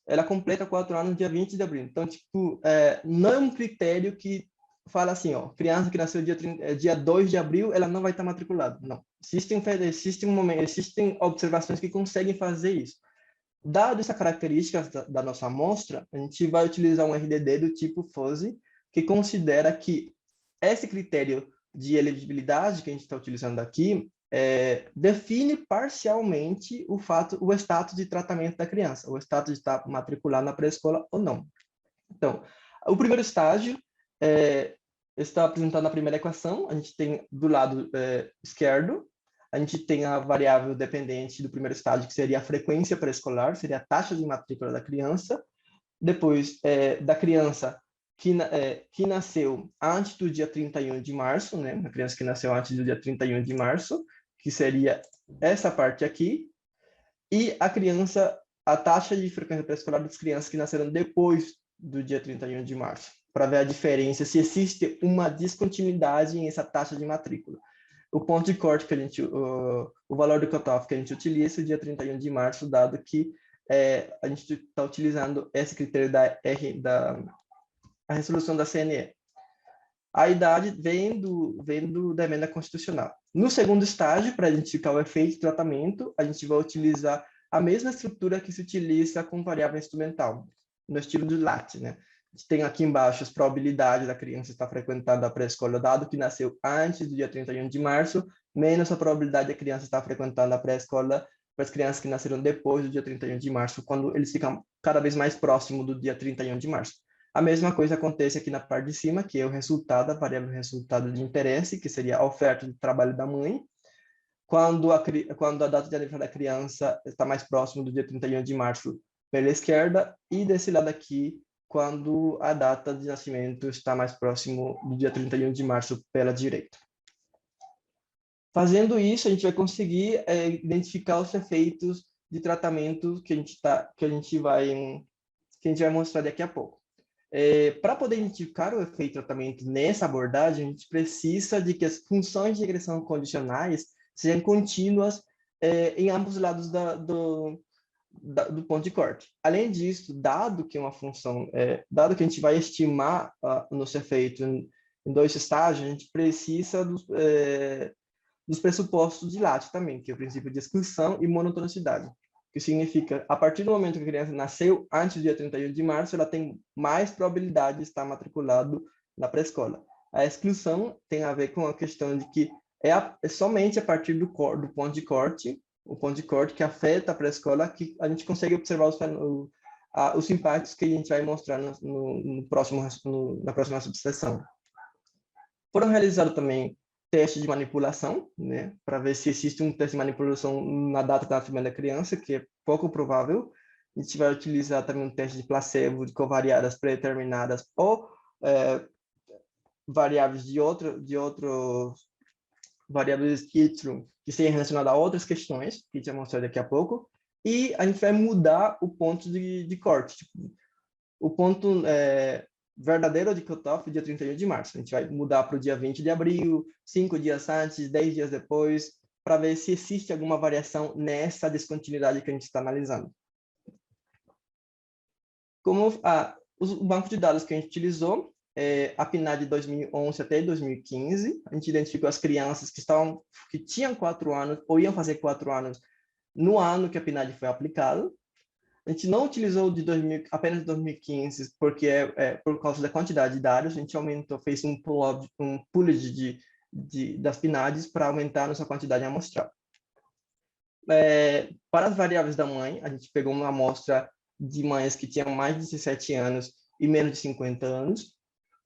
Ela completa 4 anos no dia 20 de abril. Então, tipo, não é um critério que fala assim, ó, criança que nasceu dia 2 de abril, ela não vai estar matriculada. Não. Existem observações que conseguem fazer isso. Dado essa característica da nossa amostra, a gente vai utilizar um RDD do tipo FOSE, que considera que esse critério de elegibilidade que a gente está utilizando aqui define parcialmente o status de tratamento da criança, o status de estar matriculado na pré-escola ou não. Então, o primeiro estágio está apresentado na primeira equação. A gente tem do lado esquerdo, a gente tem a variável dependente do primeiro estágio, que seria a frequência pré-escolar, seria a taxa de matrícula da criança. Depois, da criança que nasceu antes do dia 31 de março, né? Uma criança que nasceu antes do dia 31 de março, que seria essa parte aqui. E a taxa de frequência pré-escolar das crianças que nasceram depois do dia 31 de março, para ver a diferença, se existe uma descontinuidade em essa taxa de matrícula. O ponto de corte o valor do cutoff que a gente utiliza é o dia 31 de março, dado que a gente está utilizando esse critério da resolução da CNE. A idade vem da emenda constitucional. No segundo estágio, para identificar o efeito de tratamento, a gente vai utilizar a mesma estrutura que se utiliza com variável instrumental, no estilo do LAT, né? A gente tem aqui embaixo as probabilidades da criança estar frequentando a pré-escola, dado que nasceu antes do dia 31 de março, menos a probabilidade da criança estar frequentando a pré-escola para as crianças que nasceram depois do dia 31 de março, quando eles ficam cada vez mais próximo do dia 31 de março. A mesma coisa acontece aqui na parte de cima, que é o resultado, a variável resultado de interesse, que seria a oferta de trabalho da mãe, quando a data de aniversário da criança está mais próximo do dia 31 de março pela esquerda, e desse lado aqui, quando a data de nascimento está mais próximo do dia 31 de março pela direita. Fazendo isso, a gente vai conseguir identificar os efeitos de tratamento que a gente vai mostrar daqui a pouco. Para poder identificar o efeito de tratamento nessa abordagem, a gente precisa de que as funções de regressão condicionais sejam contínuas em ambos os lados do ponto de corte. Além disso, dado que a gente vai estimar o nosso efeito em 2 estágios, a gente precisa dos pressupostos de LAT também, que é o princípio de exclusão e monotonicidade, que significa, a partir do momento que a criança nasceu antes do dia 31 de março, ela tem mais probabilidade de estar matriculado na pré-escola. A exclusão tem a ver com a questão de que é somente a partir do ponto de corte, o ponto de corte que afeta a pré-escola, que a gente consegue observar os impactos que a gente vai mostrar na próxima subseção. Foram realizados também testes de manipulação, né, para ver se existe um teste de manipulação na data de nascimento da criança, que é pouco provável. A gente vai utilizar também um teste de placebo de covariadas pré-determinadas ou variáveis de outros variáveis que sejam relacionadas a outras questões, que a gente vai mostrar daqui a pouco. E a gente vai mudar o ponto de corte. Tipo, o ponto verdadeiro de cutoff dia 31 de março. A gente vai mudar para o dia 20 de abril, 5 dias antes, 10 dias depois, para ver se existe alguma variação nessa descontinuidade que a gente está analisando. O banco de dados que a gente utilizou, a PNAD de 2011 até 2015, a gente identificou as crianças que tinham 4 anos ou iam fazer 4 anos no ano que a PNAD foi aplicada. A gente não utilizou apenas de 2015, porque por causa da quantidade de dados, a gente fez um pool das PNADs para aumentar a nossa quantidade amostral. Para as variáveis da mãe, a gente pegou uma amostra de mães que tinham mais de 17 anos e menos de 50 anos.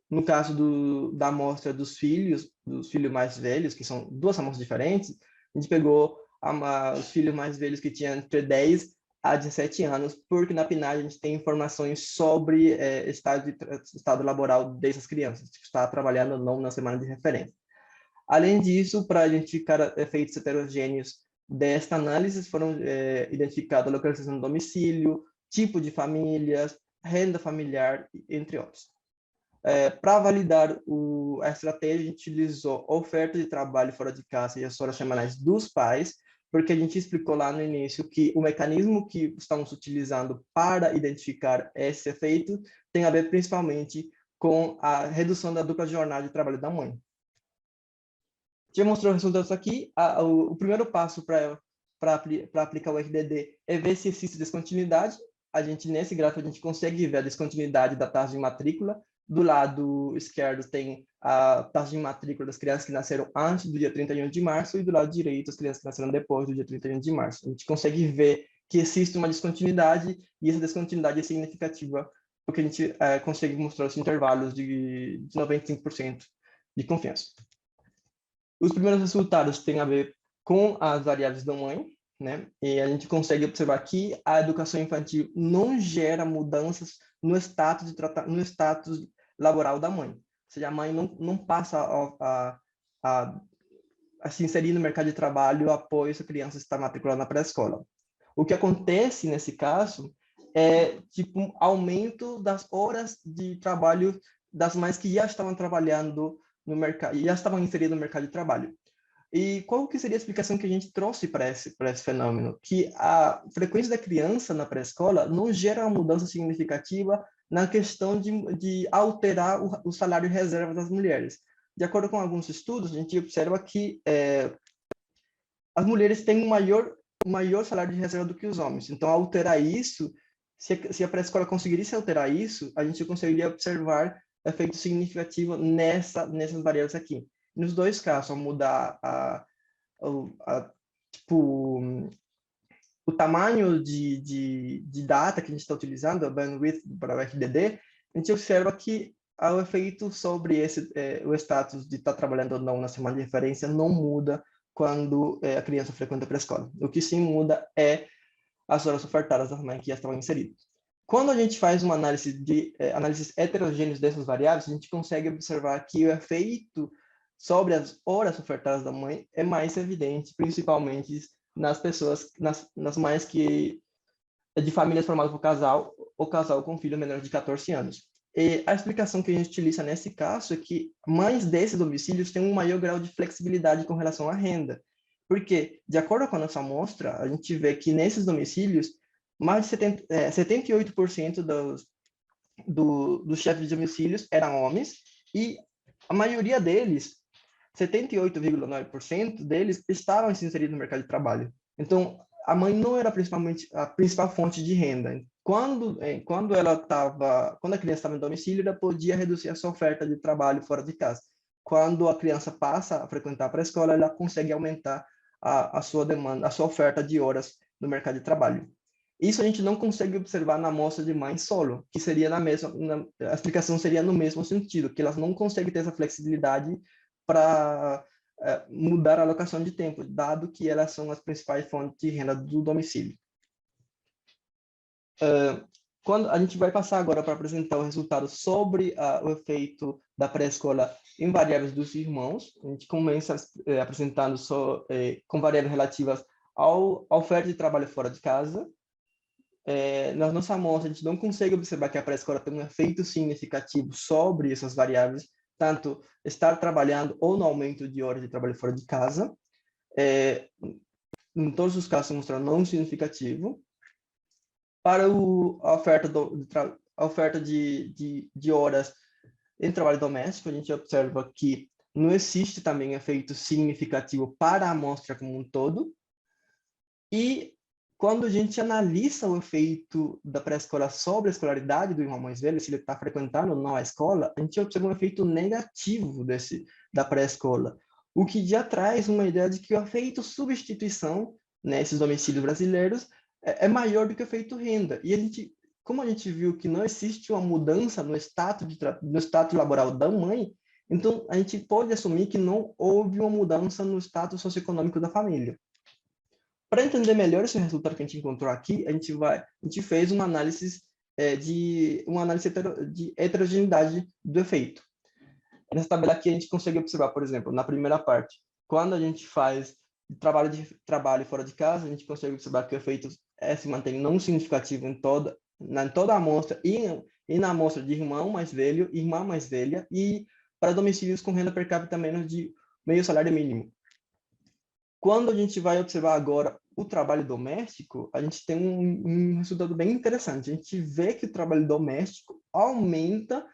No caso da amostra dos filhos mais velhos, que são 2 amostras diferentes, a gente pegou os filhos mais velhos que tinham entre 10 a 17 anos, porque na PNAD a gente tem informações sobre estado laboral dessas crianças, se está trabalhando ou não na semana de referência. Além disso, para identificar efeitos heterogêneos desta análise, foram identificadas a localização do domicílio, tipo de famílias, renda familiar, entre outros. Para validar a estratégia, a gente utilizou oferta de trabalho fora de casa e as horas semanais dos pais, porque a gente explicou lá no início que o mecanismo que estamos utilizando para identificar esse efeito tem a ver principalmente com a redução da dupla jornada de trabalho da mãe. Já mostrou os resultados aqui. O primeiro passo para aplicar o RDD é ver se existe descontinuidade. Nesse gráfico, a gente consegue ver a descontinuidade da taxa de matrícula. Do lado esquerdo tem a taxa de matrícula das crianças que nasceram antes do dia 31 de março e do lado direito as crianças que nasceram depois do dia 31 de março. A gente consegue ver que existe uma descontinuidade e essa descontinuidade é significativa porque a gente consegue mostrar os intervalos de 95% de confiança. Os primeiros resultados têm a ver com as variáveis da mãe, né? E a gente consegue observar que a educação infantil não gera mudanças no status laboral da mãe. Ou seja, a mãe não passa a se inserir no mercado de trabalho após a criança estar matriculada na pré-escola. O que acontece nesse caso é tipo um aumento das horas de trabalho das mães que já estavam trabalhando no mercado, já estavam inseridas no mercado de trabalho. E qual que seria a explicação que a gente trouxe para esse fenômeno? Que a frequência da criança na pré-escola não gera uma mudança significativa na questão de alterar o salário reserva das mulheres. De acordo com alguns estudos, a gente observa que as mulheres têm um maior salário de reserva do que os homens. Então, alterar isso, se a pré-escola conseguisse alterar isso, a gente conseguiria observar efeito significativo nessas variáveis aqui. Nos dois casos, ao mudar o tamanho de data que a gente está utilizando, a bandwidth para o RDD, a gente observa que o efeito sobre o status de estar trabalhando ou não na semana de referência não muda quando a criança frequenta a pré-escola. O que sim muda é as horas ofertadas das mães que já estavam inseridas. Quando a gente faz uma análises heterogêneas dessas variáveis, a gente consegue observar que o efeito sobre as horas ofertadas da mãe é mais evidente, principalmente nas pessoas, nas mães de famílias formadas por casal ou casal com filho menor de 14 anos. E a explicação que a gente utiliza nesse caso é que mães desses domicílios têm um maior grau de flexibilidade com relação à renda. Porque, de acordo com a nossa amostra, a gente vê que nesses domicílios, mais de 78% dos chefes de domicílios eram homens e a maioria deles, 78,9% deles, estavam se inseridos no mercado de trabalho. Então, a mãe não era a principal fonte de renda. Quando a criança estava em domicílio, ela podia reduzir a sua oferta de trabalho fora de casa. Quando a criança passa a frequentar a pré-escola, ela consegue aumentar a sua demanda, a sua oferta de horas no mercado de trabalho. Isso a gente não consegue observar na amostra de mães solo, que seria a explicação seria no mesmo sentido, que elas não conseguem ter essa flexibilidade para mudar a alocação de tempo, dado que elas são as principais fontes de renda do domicílio. Quando a gente vai passar agora para apresentar o resultado sobre o efeito da pré-escola em variáveis dos irmãos, a gente começa apresentando com variáveis relativas à oferta de trabalho fora de casa. Na nossa amostra, a gente não consegue observar que a pré-escola tem um efeito significativo sobre essas variáveis, tanto estar trabalhando ou no aumento de horas de trabalho fora de casa. Em todos os casos, mostrar não significativo. Para a oferta de horas em trabalho doméstico, a gente observa que não existe também efeito significativo para a amostra como um todo. E quando a gente analisa o efeito da pré-escola sobre a escolaridade do irmão mais velho, se ele está frequentando ou não a escola, a gente observa um efeito negativo da pré-escola, o que já traz uma ideia de que o efeito substituição nesses domicílios brasileiros é maior do que o efeito renda. E como a gente viu que não existe uma mudança no status laboral da mãe, então a gente pode assumir que não houve uma mudança no status socioeconômico da família. Para entender melhor esse resultado que a gente encontrou aqui, a gente fez uma análise de heterogeneidade do efeito. Nessa tabela aqui a gente consegue observar, por exemplo, na primeira parte, quando a gente faz trabalho fora de casa, a gente consegue observar que o efeito se mantém não significativo na toda a amostra e na amostra de irmão mais velho, irmã mais velha, e para domicílios com renda per capita menos de meio salário mínimo. Quando a gente vai observar agora o trabalho doméstico, a gente tem um resultado bem interessante. A gente vê que o trabalho doméstico aumenta,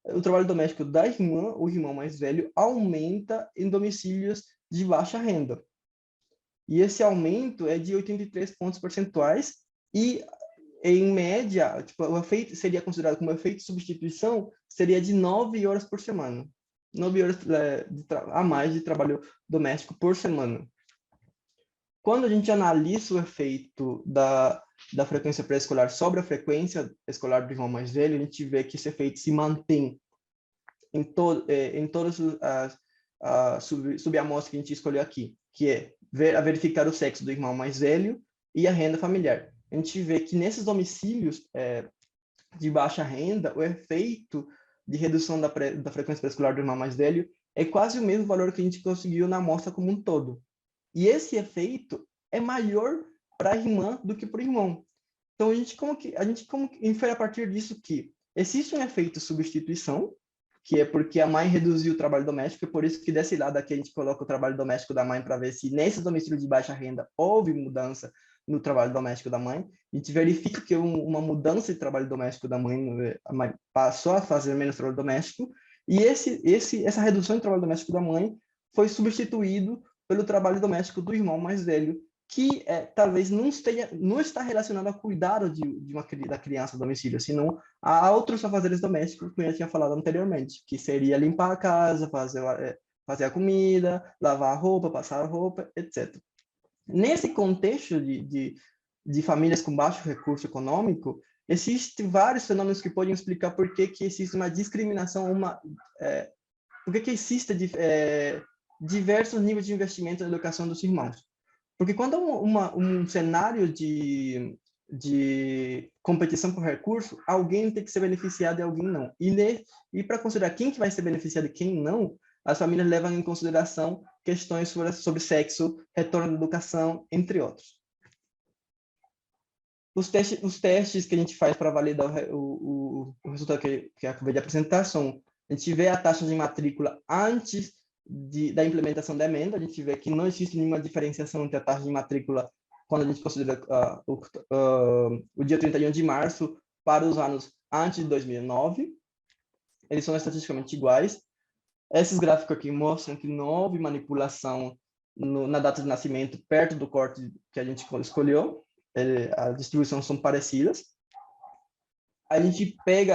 o trabalho doméstico da irmã, o irmão mais velho, aumenta em domicílios de baixa renda. E esse aumento é de 83 pontos percentuais e, em média, tipo, o efeito seria considerado como efeito de substituição, seria de 9 horas por semana. 9 horas a mais de trabalho doméstico por semana. Quando a gente analisa o efeito da frequência pré-escolar sobre a frequência escolar do irmão mais velho, a gente vê que esse efeito se mantém em todas as subamostras que a gente escolheu aqui, que é verificar o sexo do irmão mais velho e a renda familiar. A gente vê que nesses domicílios de baixa renda, o efeito de redução da frequência pré-escolar do irmão mais velho é quase o mesmo valor que a gente conseguiu na amostra como um todo. E esse efeito é maior para a irmã do que para o irmão. Então, a gente como que infere a partir disso que existe um efeito substituição, que é porque a mãe reduziu o trabalho doméstico, e por isso que desse lado aqui a gente coloca o trabalho doméstico da mãe para ver se nesses domicílios de baixa renda houve mudança no trabalho doméstico da mãe. A gente verifica que uma mudança de trabalho doméstico da mãe, a mãe passou a fazer menos trabalho doméstico, e essa redução de trabalho doméstico da mãe foi substituído pelo trabalho doméstico do irmão mais velho, que talvez não está relacionado ao cuidado da criança no domicílio, senão a outros afazeres domésticos, que eu já tinha falado anteriormente, que seria limpar a casa, fazer a comida, lavar a roupa, passar a roupa, etc. Nesse contexto de famílias com baixo recurso econômico, existem vários fenômenos que podem explicar por que existe uma discriminação, por que existe diversos níveis de investimento na educação dos irmãos. Porque quando um cenário de competição por recurso, alguém tem que ser beneficiado e alguém não. E para considerar quem que vai ser beneficiado e quem não, as famílias levam em consideração questões sobre sexo, retorno da educação, entre outros. Os testes que a gente faz para validar o resultado que eu acabei de apresentar são: a gente vê a taxa de matrícula antes da implementação da emenda, a gente vê que não existe nenhuma diferenciação entre a taxa de matrícula quando a gente considera o dia 31 de março para os anos antes de 2009. Eles são estatisticamente iguais. Esses gráficos aqui mostram que não houve manipulação na data de nascimento perto do corte que a gente escolheu. As distribuições são parecidas. A gente pega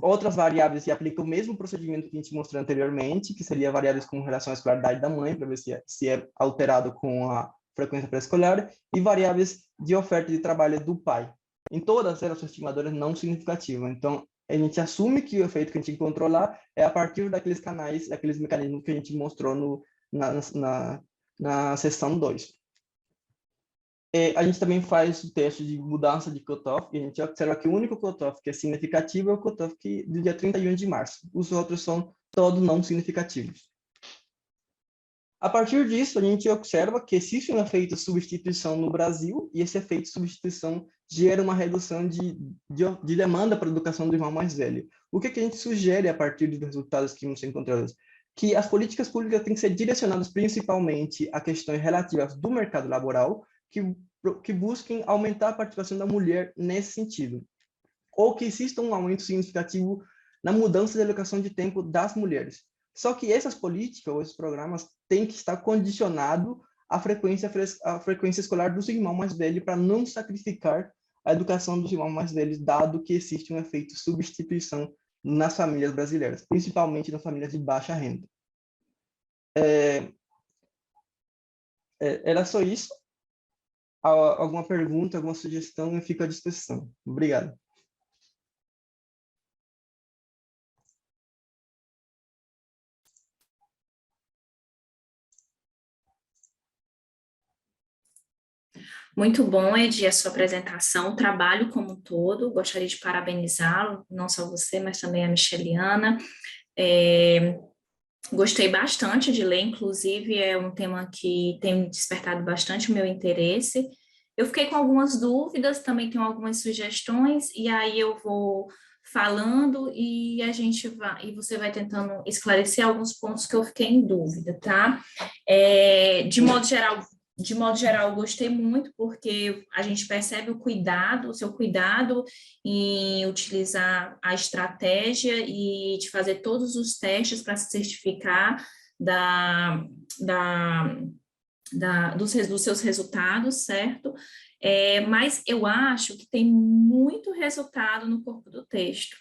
outras variáveis e aplica o mesmo procedimento que a gente mostrou anteriormente, que seria variáveis com relação à escolaridade da mãe, para ver se é alterado com a frequência pré-escolar, e variáveis de oferta de trabalho do pai. Em todas elas são estimadoras não significativas. Então, a gente assume que o efeito que a gente encontrou lá é a partir daqueles canais, daqueles mecanismos que a gente mostrou na seção 2. A gente também faz o teste de mudança de cutoff, e a gente observa que o único cutoff que é significativo é o cutoff do dia 31 de março. Os outros são todos não significativos. A partir disso, a gente observa que existe um efeito de substituição no Brasil, e esse efeito de substituição gera uma redução de demanda para a educação do irmão mais velho. O que a gente sugere a partir dos resultados que vamos ser encontrados? Que as políticas públicas têm que ser direcionadas principalmente a questões relativas do mercado laboral, que busquem aumentar a participação da mulher nesse sentido, ou que exista um aumento significativo na mudança da alocação de tempo das mulheres. Só que essas políticas ou esses programas têm que estar condicionados à frequência escolar dos irmãos mais velhos, para não sacrificar a educação dos irmãos mais velhos, dado que existe um efeito de substituição nas famílias brasileiras, principalmente nas famílias de baixa renda. Era só isso. Alguma pergunta, alguma sugestão, eu fico à disposição. Obrigado. Muito bom, Edi, a sua apresentação, o trabalho como um todo. Gostaria de parabenizá-lo, não só você, mas também a Micheliana. Gostei bastante de ler, inclusive é um tema que tem despertado bastante o meu interesse. Eu fiquei com algumas dúvidas, também tenho algumas sugestões, e aí eu vou falando e a gente vai, e você vai tentando esclarecer alguns pontos que eu fiquei em dúvida, tá? De modo geral, eu gostei muito, porque a gente percebe o cuidado, o seu cuidado em utilizar a estratégia e de fazer todos os testes para se certificar da, da, dos seus resultados, certo? Mas eu acho que tem muito resultado no corpo do texto.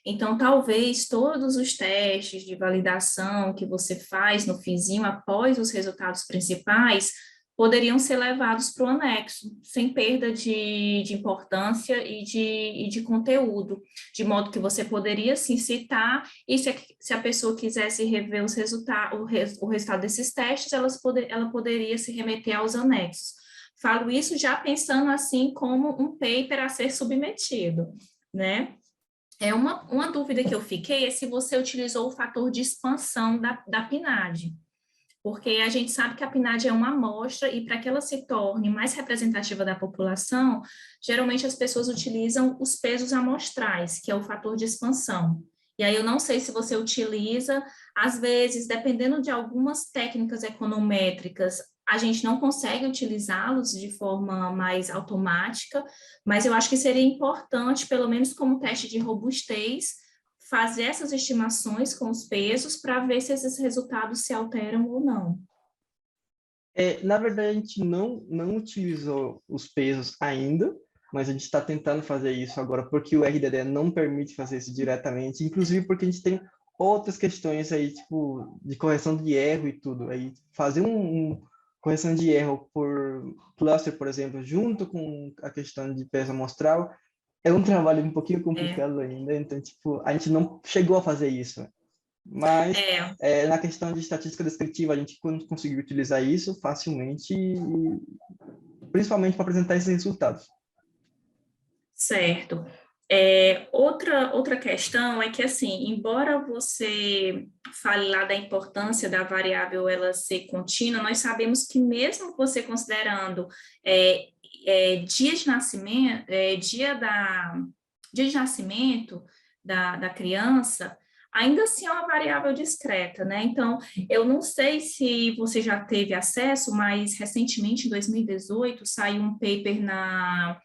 Então, talvez todos os testes de validação que você faz no finzinho, após os resultados principais, poderiam ser levados para o anexo, sem perda de importância e de conteúdo, de modo que você poderia, sim, citar, e se a pessoa quisesse rever o resultado desses testes, ela poderia se remeter aos anexos. Falo isso já pensando assim como um paper a ser submetido, né? Uma dúvida que eu fiquei é se você utilizou o fator de expansão da PNAD, porque a gente sabe que a PNAD é uma amostra e para que ela se torne mais representativa da população, geralmente as pessoas utilizam os pesos amostrais, que é o fator de expansão. E aí eu não sei se você utiliza, às vezes, dependendo de algumas técnicas econométricas, a gente não consegue utilizá-los de forma mais automática, mas eu acho que seria importante, pelo menos como teste de robustez, fazer essas estimações com os pesos para ver se esses resultados se alteram ou não. Na verdade, a gente não utilizou os pesos ainda, mas a gente está tentando fazer isso agora porque o RDD não permite fazer isso diretamente, inclusive porque a gente tem outras questões aí, tipo, de correção de erro e tudo. Aí fazer correção de erro por cluster, por exemplo, junto com a questão de peso amostral, é um trabalho um pouquinho complicado ainda, então, tipo, a gente não chegou a fazer isso. Mas na questão de estatística descritiva, a gente conseguiu utilizar isso facilmente, principalmente para apresentar esses resultados. Certo. Outra questão é que, assim, embora você fale lá da importância da variável ela ser contínua, nós sabemos que mesmo você considerando dia de nascimento, dia de nascimento da criança, ainda assim é uma variável discreta, né? Então, eu não sei se você já teve acesso, mas recentemente, em 2018, saiu um paper na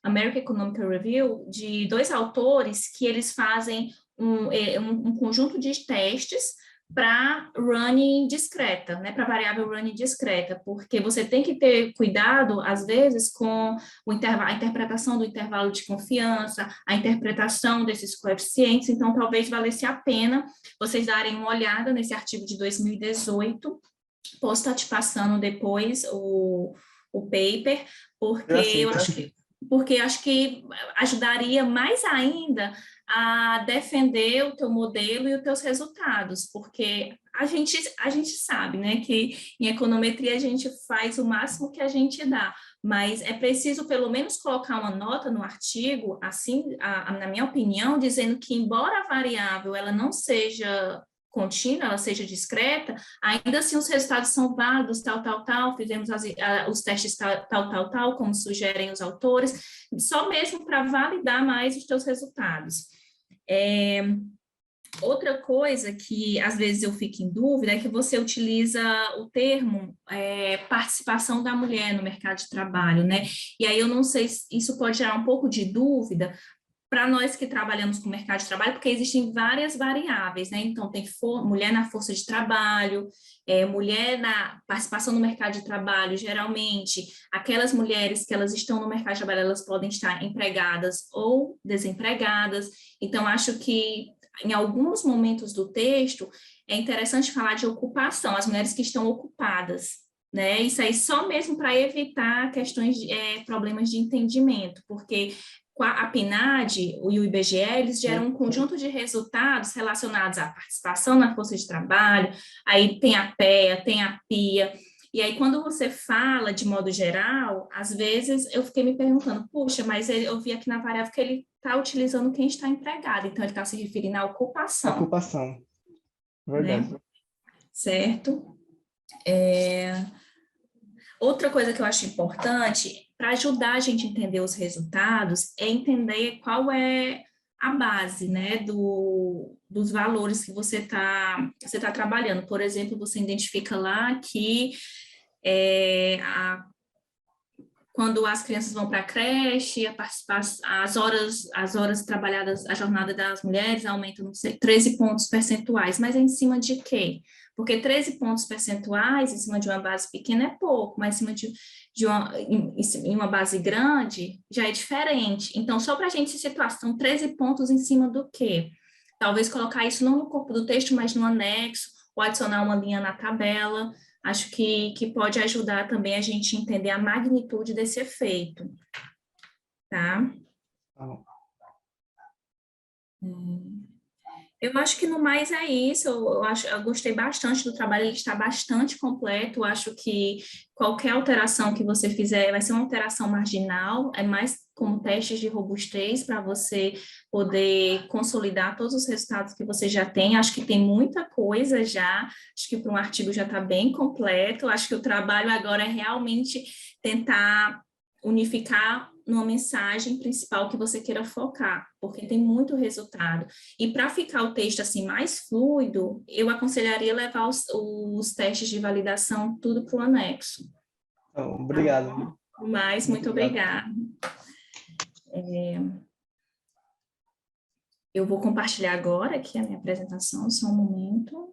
American Economic Review, de dois autores que eles fazem um conjunto de testes para running discreta, né, para variável running discreta, porque você tem que ter cuidado, às vezes, com a interpretação do intervalo de confiança, a interpretação desses coeficientes, então talvez valesse a pena vocês darem uma olhada nesse artigo de 2018, posso estar te passando depois o paper, porque acho que ajudaria mais ainda a defender o teu modelo e os teus resultados, porque a gente sabe, né, que em econometria a gente faz o máximo que a gente dá, mas é preciso pelo menos colocar uma nota no artigo, assim, na minha opinião, dizendo que embora a variável ela não seja contínua, ela seja discreta, ainda assim os resultados são válidos, tal, fizemos os testes tal, como sugerem os autores, só mesmo para validar mais os teus resultados. Outra coisa que às vezes eu fico em dúvida é que você utiliza o termo participação da mulher no mercado de trabalho, né? E aí eu não sei se isso pode gerar um pouco de dúvida para nós que trabalhamos com o mercado de trabalho, porque existem várias variáveis, né? Então, tem mulher na força de trabalho, mulher na participação no mercado de trabalho, geralmente, aquelas mulheres que elas estão no mercado de trabalho, elas podem estar empregadas ou desempregadas. Então, acho que em alguns momentos do texto é interessante falar de ocupação, as mulheres que estão ocupadas, né? Isso aí só mesmo para evitar questões problemas de entendimento, porque a PNAD e o IBGE, eles geram um conjunto de resultados relacionados à participação na força de trabalho, aí tem a PEA, tem a PIA, e aí quando você fala de modo geral, às vezes eu fiquei me perguntando, puxa, mas eu vi aqui na variável que ele está utilizando quem está empregado, então ele está se referindo à ocupação. Ocupação, verdade. Né? Certo? Outra coisa que eu acho importante, para ajudar a gente a entender os resultados, é entender qual é a base, né, dos valores que você tá trabalhando. Por exemplo, você identifica lá que quando as crianças vão para a creche, as horas trabalhadas, a jornada das mulheres aumenta, não sei, 13 pontos percentuais, mas é em cima de quê? Porque 13 pontos percentuais em cima de uma base pequena é pouco, mas em cima em uma base grande já é diferente. Então, só para a gente se situar, são 13 pontos em cima do quê? Talvez colocar isso não no corpo do texto, mas no anexo, ou adicionar uma linha na tabela. Acho que pode ajudar também a gente a entender a magnitude desse efeito, tá? Eu acho que no mais é isso. Eu gostei bastante do trabalho, ele está bastante completo. Eu acho que qualquer alteração que você fizer vai ser uma alteração marginal, é mais como testes de robustez para você poder consolidar todos os resultados que você já tem. Acho que tem muita coisa já, acho que para um artigo já está bem completo. Acho que o trabalho agora é realmente tentar unificar numa mensagem principal que você queira focar, porque tem muito resultado. E para ficar o texto assim mais fluido, eu aconselharia levar os testes de validação tudo para o anexo. Então, obrigado. Mas, muito obrigada. Eu vou compartilhar agora aqui a minha apresentação, só um momento.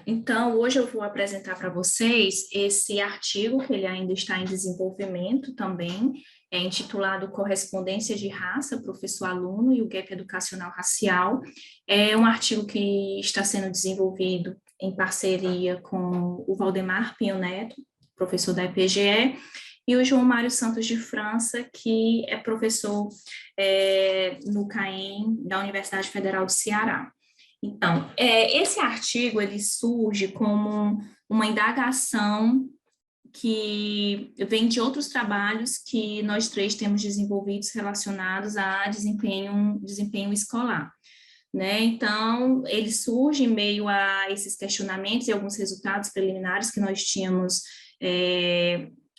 Então, hoje eu vou apresentar para vocês esse artigo, que ele ainda está em desenvolvimento também, é intitulado Correspondência de Raça, Professor-Aluno e o Gap Educacional Racial. É um artigo que está sendo desenvolvido em parceria com o Valdemar Pinho Neto, professor da EPGE, e o João Mário Santos de França, que é professor no CAEM da Universidade Federal do Ceará. Então, esse artigo, ele surge como uma indagação que vem de outros trabalhos que nós três temos desenvolvidos relacionados a desempenho escolar, né? Então, ele surge em meio a esses questionamentos e alguns resultados preliminares que nós tínhamos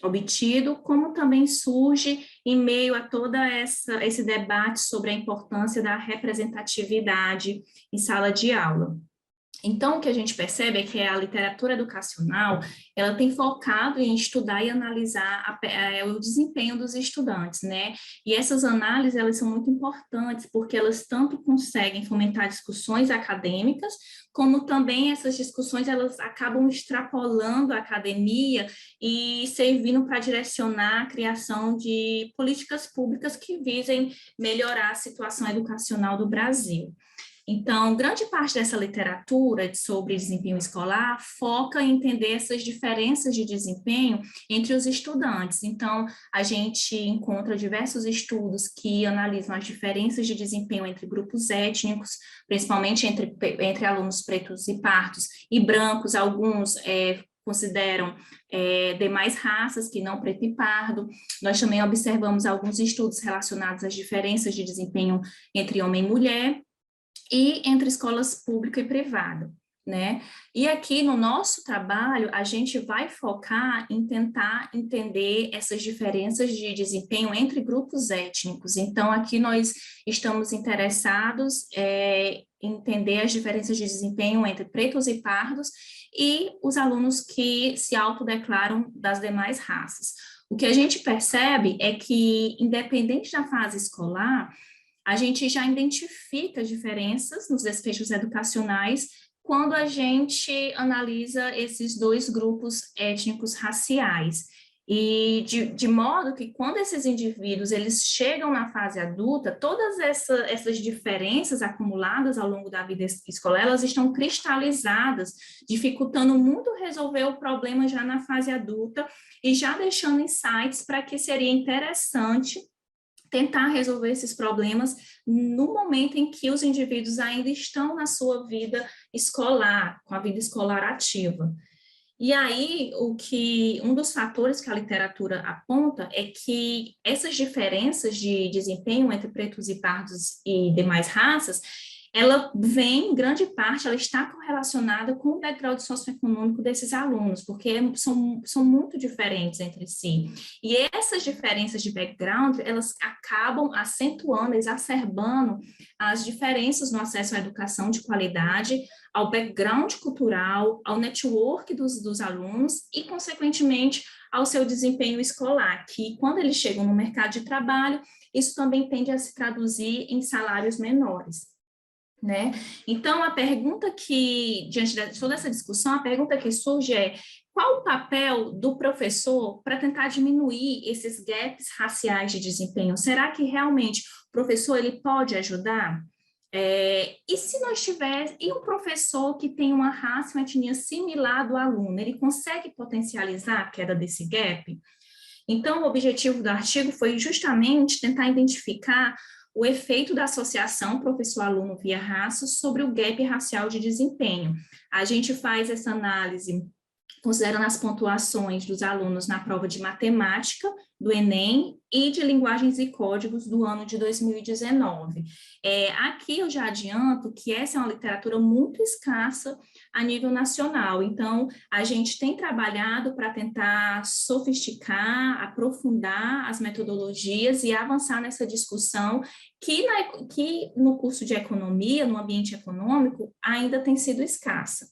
obtido, como também surge em meio a toda esse debate sobre a importância da representatividade em sala de aula. Então, o que a gente percebe é que a literatura educacional, ela tem focado em estudar e analisar o desempenho dos estudantes, né? E essas análises, elas são muito importantes, porque elas tanto conseguem fomentar discussões acadêmicas, como também essas discussões, elas acabam extrapolando a academia e servindo para direcionar a criação de políticas públicas que visem melhorar a situação educacional do Brasil. Então, grande parte dessa literatura sobre desempenho escolar foca em entender essas diferenças de desempenho entre os estudantes. Então, a gente encontra diversos estudos que analisam as diferenças de desempenho entre grupos étnicos, principalmente entre alunos pretos e pardos e brancos. Alguns consideram demais raças, que não preto e pardo. Nós também observamos alguns estudos relacionados às diferenças de desempenho entre homem e mulher, e entre escolas pública e privada, né? E aqui no nosso trabalho, a gente vai focar em tentar entender essas diferenças de desempenho entre grupos étnicos. Então, aqui nós estamos interessados em entender as diferenças de desempenho entre pretos e pardos e os alunos que se autodeclaram das demais raças. O que a gente percebe é que, independente da fase escolar, a gente já identifica diferenças nos desfechos educacionais quando a gente analisa esses dois grupos étnicos raciais. E de modo que quando esses indivíduos eles chegam na fase adulta, todas essas diferenças acumuladas ao longo da vida escolar, elas estão cristalizadas, dificultando muito resolver o problema já na fase adulta e já deixando insights para que seria interessante tentar resolver esses problemas no momento em que os indivíduos ainda estão na sua vida escolar, com a vida escolar ativa. E aí, um dos fatores que a literatura aponta é que essas diferenças de desempenho entre pretos e pardos e demais raças, ela vem, em grande parte, ela está correlacionada com o background socioeconômico desses alunos, porque são muito diferentes entre si. E essas diferenças de background, elas acabam acentuando, exacerbando as diferenças no acesso à educação de qualidade, ao background cultural, ao network dos alunos e, consequentemente, ao seu desempenho escolar, que quando eles chegam no mercado de trabalho, isso também tende a se traduzir em salários menores. Né? Então, a pergunta que, diante de toda essa discussão, a pergunta que surge é: qual o papel do professor para tentar diminuir esses gaps raciais de desempenho? Será que realmente o professor ele pode ajudar? E se nós tivermos, e um professor que tem uma raça, uma etnia similar do aluno, ele consegue potencializar a queda desse gap? Então, o objetivo do artigo foi justamente tentar identificar o efeito da associação professor-aluno via raça sobre o gap racial de desempenho. A gente faz essa análise considerando as pontuações dos alunos na prova de matemática do Enem e de linguagens e códigos do ano de 2019. Aqui eu já adianto que essa é uma literatura muito escassa a nível nacional, então a gente tem trabalhado para tentar sofisticar, aprofundar as metodologias e avançar nessa discussão que no curso de economia, no ambiente econômico, ainda tem sido escassa.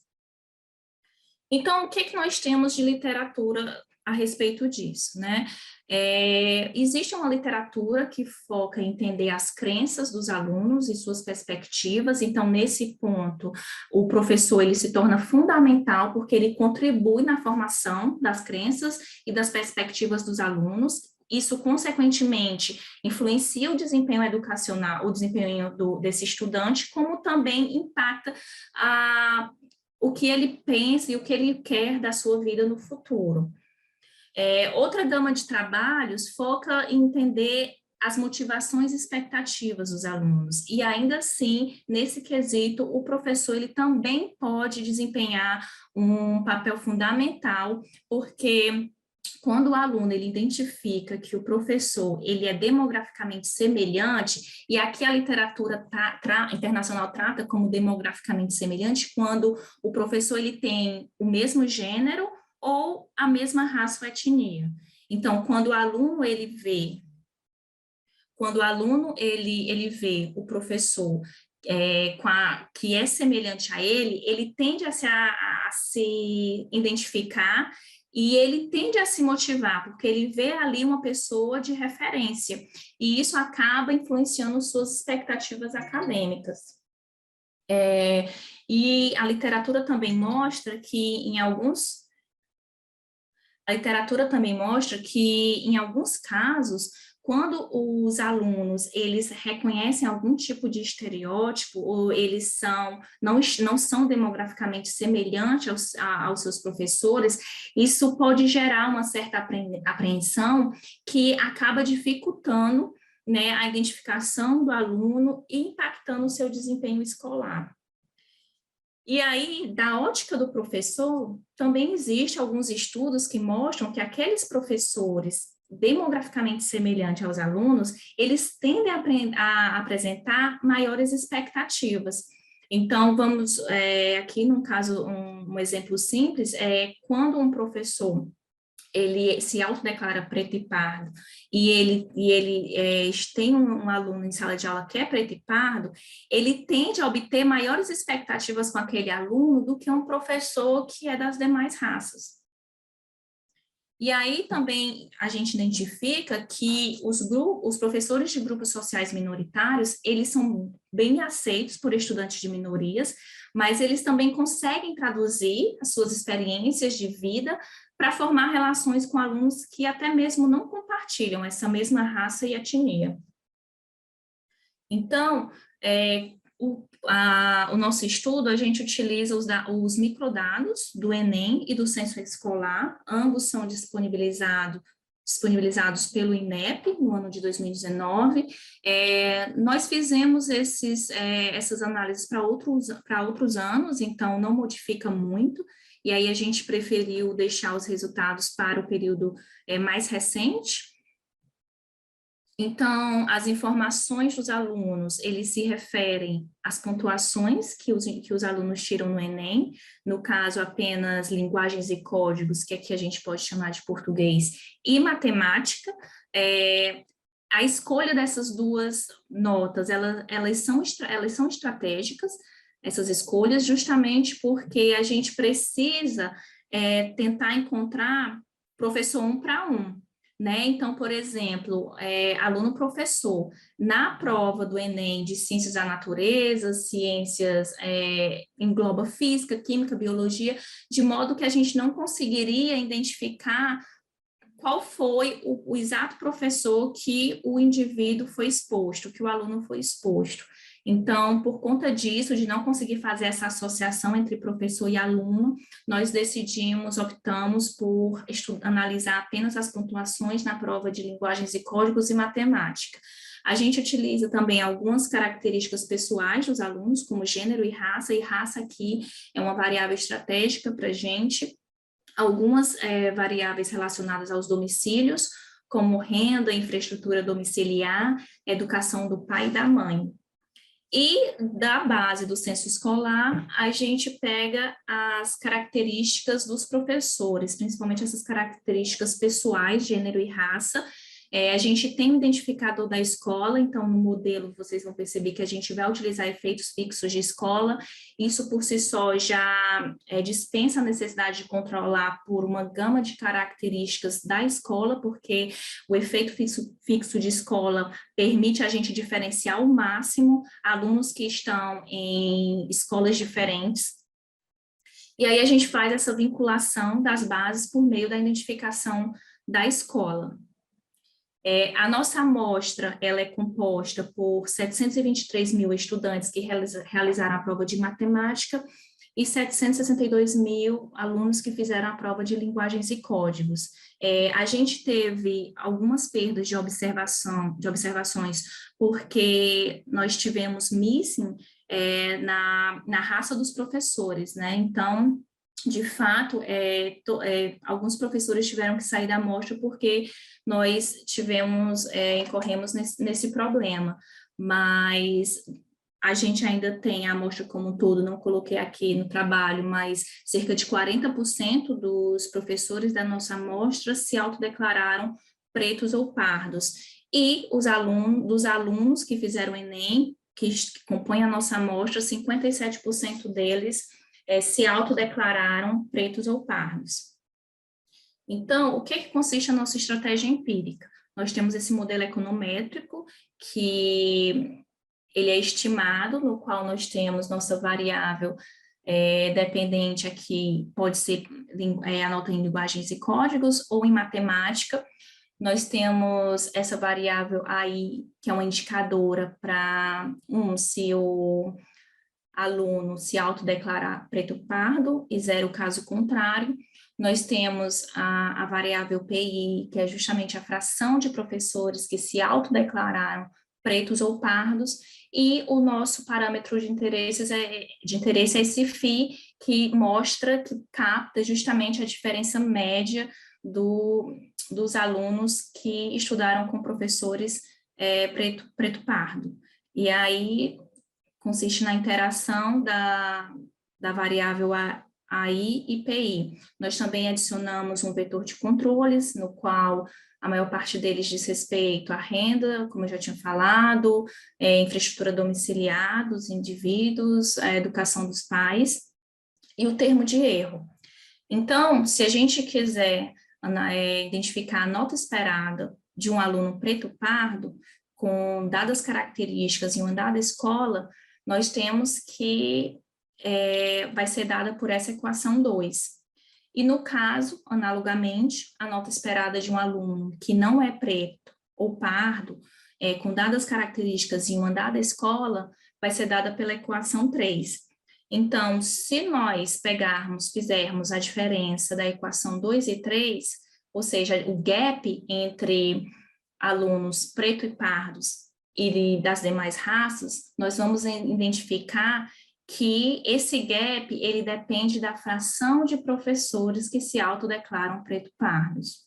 Então, o que nós temos de literatura a respeito disso, né? Existe uma literatura que foca em entender as crenças dos alunos e suas perspectivas, então, nesse ponto, o professor, ele se torna fundamental, porque ele contribui na formação das crenças e das perspectivas dos alunos. Isso, consequentemente, influencia o desempenho educacional, o desempenho desse estudante, como também impacta o que ele pensa e o que ele quer da sua vida no futuro. Outra gama de trabalhos foca em entender as motivações e expectativas dos alunos, e ainda assim, nesse quesito, o professor ele também pode desempenhar um papel fundamental, porque quando o aluno ele identifica que o professor ele é demograficamente semelhante, e aqui a literatura internacional trata como demograficamente semelhante, quando o professor ele tem o mesmo gênero ou a mesma raça ou etnia. Então, quando o aluno ele vê o professor que é semelhante a ele, ele tende a se identificar e ele tende a se motivar, porque ele vê ali uma pessoa de referência, e isso acaba influenciando suas expectativas acadêmicas. E a literatura também mostra que em alguns casos, quando os alunos eles reconhecem algum tipo de estereótipo ou eles não são demograficamente semelhantes aos seus professores, isso pode gerar uma certa apreensão que acaba dificultando, né, a identificação do aluno e impactando o seu desempenho escolar. E aí, da ótica do professor, também existem alguns estudos que mostram que aqueles professores demograficamente semelhantes aos alunos, eles tendem a apresentar maiores expectativas. Então, vamos, aqui num caso, um exemplo simples, quando um professor ele se autodeclara preto e pardo, e ele tem um aluno em sala de aula que é preto e pardo, ele tende a obter maiores expectativas com aquele aluno do que um professor que é das demais raças. E aí também a gente identifica que os professores de grupos sociais minoritários, eles são bem aceitos por estudantes de minorias, mas eles também conseguem traduzir as suas experiências de vida para formar relações com alunos que até mesmo não compartilham essa mesma raça e etnia. Então, o nosso estudo, a gente utiliza os microdados do Enem e do Censo Escolar, ambos são disponibilizados pelo INEP no ano de 2019. Nós fizemos essas análises para outros anos, então não modifica muito, e aí a gente preferiu deixar os resultados para o período mais recente. Então, as informações dos alunos, eles se referem às pontuações que os alunos tiram no Enem, no caso, apenas linguagens e códigos, que aqui a gente pode chamar de português, e matemática. A escolha dessas duas notas, elas são estratégicas, essas escolhas, justamente porque a gente precisa tentar encontrar professor 1 para 1. Né? Então, por exemplo, aluno-professor, na prova do Enem de Ciências da Natureza, ciências, engloba física, química, biologia, de modo que a gente não conseguiria identificar qual foi o exato professor que o indivíduo foi exposto, que o aluno foi exposto. Então, por conta disso, de não conseguir fazer essa associação entre professor e aluno, nós optamos por analisar apenas as pontuações na prova de linguagens e códigos e matemática. A gente utiliza também algumas características pessoais dos alunos, como gênero e raça aqui é uma variável estratégica para a gente, algumas variáveis relacionadas aos domicílios, como renda, infraestrutura domiciliar, educação do pai e da mãe. E da base do censo escolar, a gente pega as características dos professores, principalmente essas características pessoais, gênero e raça. A gente tem um identificador da escola, então no modelo vocês vão perceber que a gente vai utilizar efeitos fixos de escola, isso por si só já dispensa a necessidade de controlar por uma gama de características da escola, porque o efeito fixo de escola permite a gente diferenciar ao máximo alunos que estão em escolas diferentes. E aí a gente faz essa vinculação das bases por meio da identificação da escola. A nossa amostra ela é composta por 723 mil estudantes que realizaram a prova de matemática e 762 mil alunos que fizeram a prova de linguagens e códigos. A gente teve algumas perdas de observações, porque nós tivemos missing na raça dos professores, né? Então, de fato, alguns professores tiveram que sair da amostra porque nós incorremos nesse problema, mas a gente ainda tem a amostra como um todo, não coloquei aqui no trabalho, mas cerca de 40% dos professores da nossa amostra se autodeclararam pretos ou pardos, e dos alunos que fizeram o Enem, que compõem a nossa amostra, 57% deles se autodeclararam pretos ou pardos. Então, o que consiste a nossa estratégia empírica? Nós temos esse modelo econométrico, que ele é estimado, no qual nós temos nossa variável dependente aqui, pode ser a nota em linguagens e códigos ou em matemática. Nós temos essa variável aí, que é uma indicadora para, se o aluno se autodeclarar preto pardo, e 0 caso contrário. Nós temos a variável PI, que é justamente a fração de professores que se autodeclararam pretos ou pardos, e o nosso parâmetro de interesse é esse FI, que capta justamente a diferença média dos alunos que estudaram com professores preto pardo. E aí consiste na interação da variável AI e PI. Nós também adicionamos um vetor de controles, no qual a maior parte deles diz respeito à renda, como eu já tinha falado, infraestrutura domiciliar dos indivíduos, a educação dos pais, e o termo de erro. Então, se a gente quiser identificar a nota esperada de um aluno preto pardo, com dadas características em uma dada escola, nós temos que vai ser dada por essa equação 2. E no caso, analogamente, a nota esperada de um aluno que não é preto ou pardo, com dadas características em uma dada escola, vai ser dada pela equação 3. Então, se nós fizermos a diferença da equação 2 e 3, ou seja, o gap entre alunos preto e pardos e das demais raças, nós vamos identificar que esse gap, ele depende da fração de professores que se autodeclaram preto-pardos.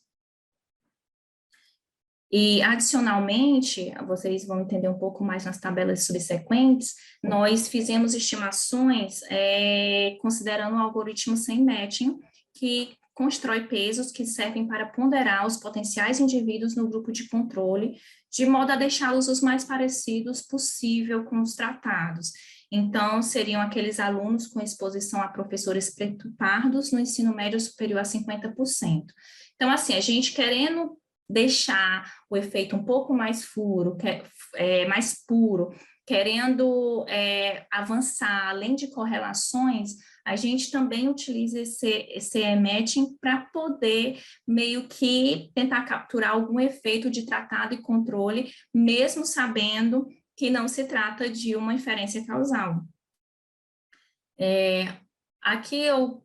E, adicionalmente, vocês vão entender um pouco mais nas tabelas subsequentes, nós fizemos estimações considerando o algoritmo sem matching, que constrói pesos que servem para ponderar os potenciais indivíduos no grupo de controle, de modo a deixá-los os mais parecidos possível com os tratados. Então, seriam aqueles alunos com exposição a professores preto-pardos no ensino médio superior a 50%. Então, assim, a gente querendo deixar o efeito um pouco mais mais puro, querendo avançar além de correlações, a gente também utiliza esse matching para poder meio que tentar capturar algum efeito de tratado e controle, mesmo sabendo que não se trata de uma inferência causal. Aqui eu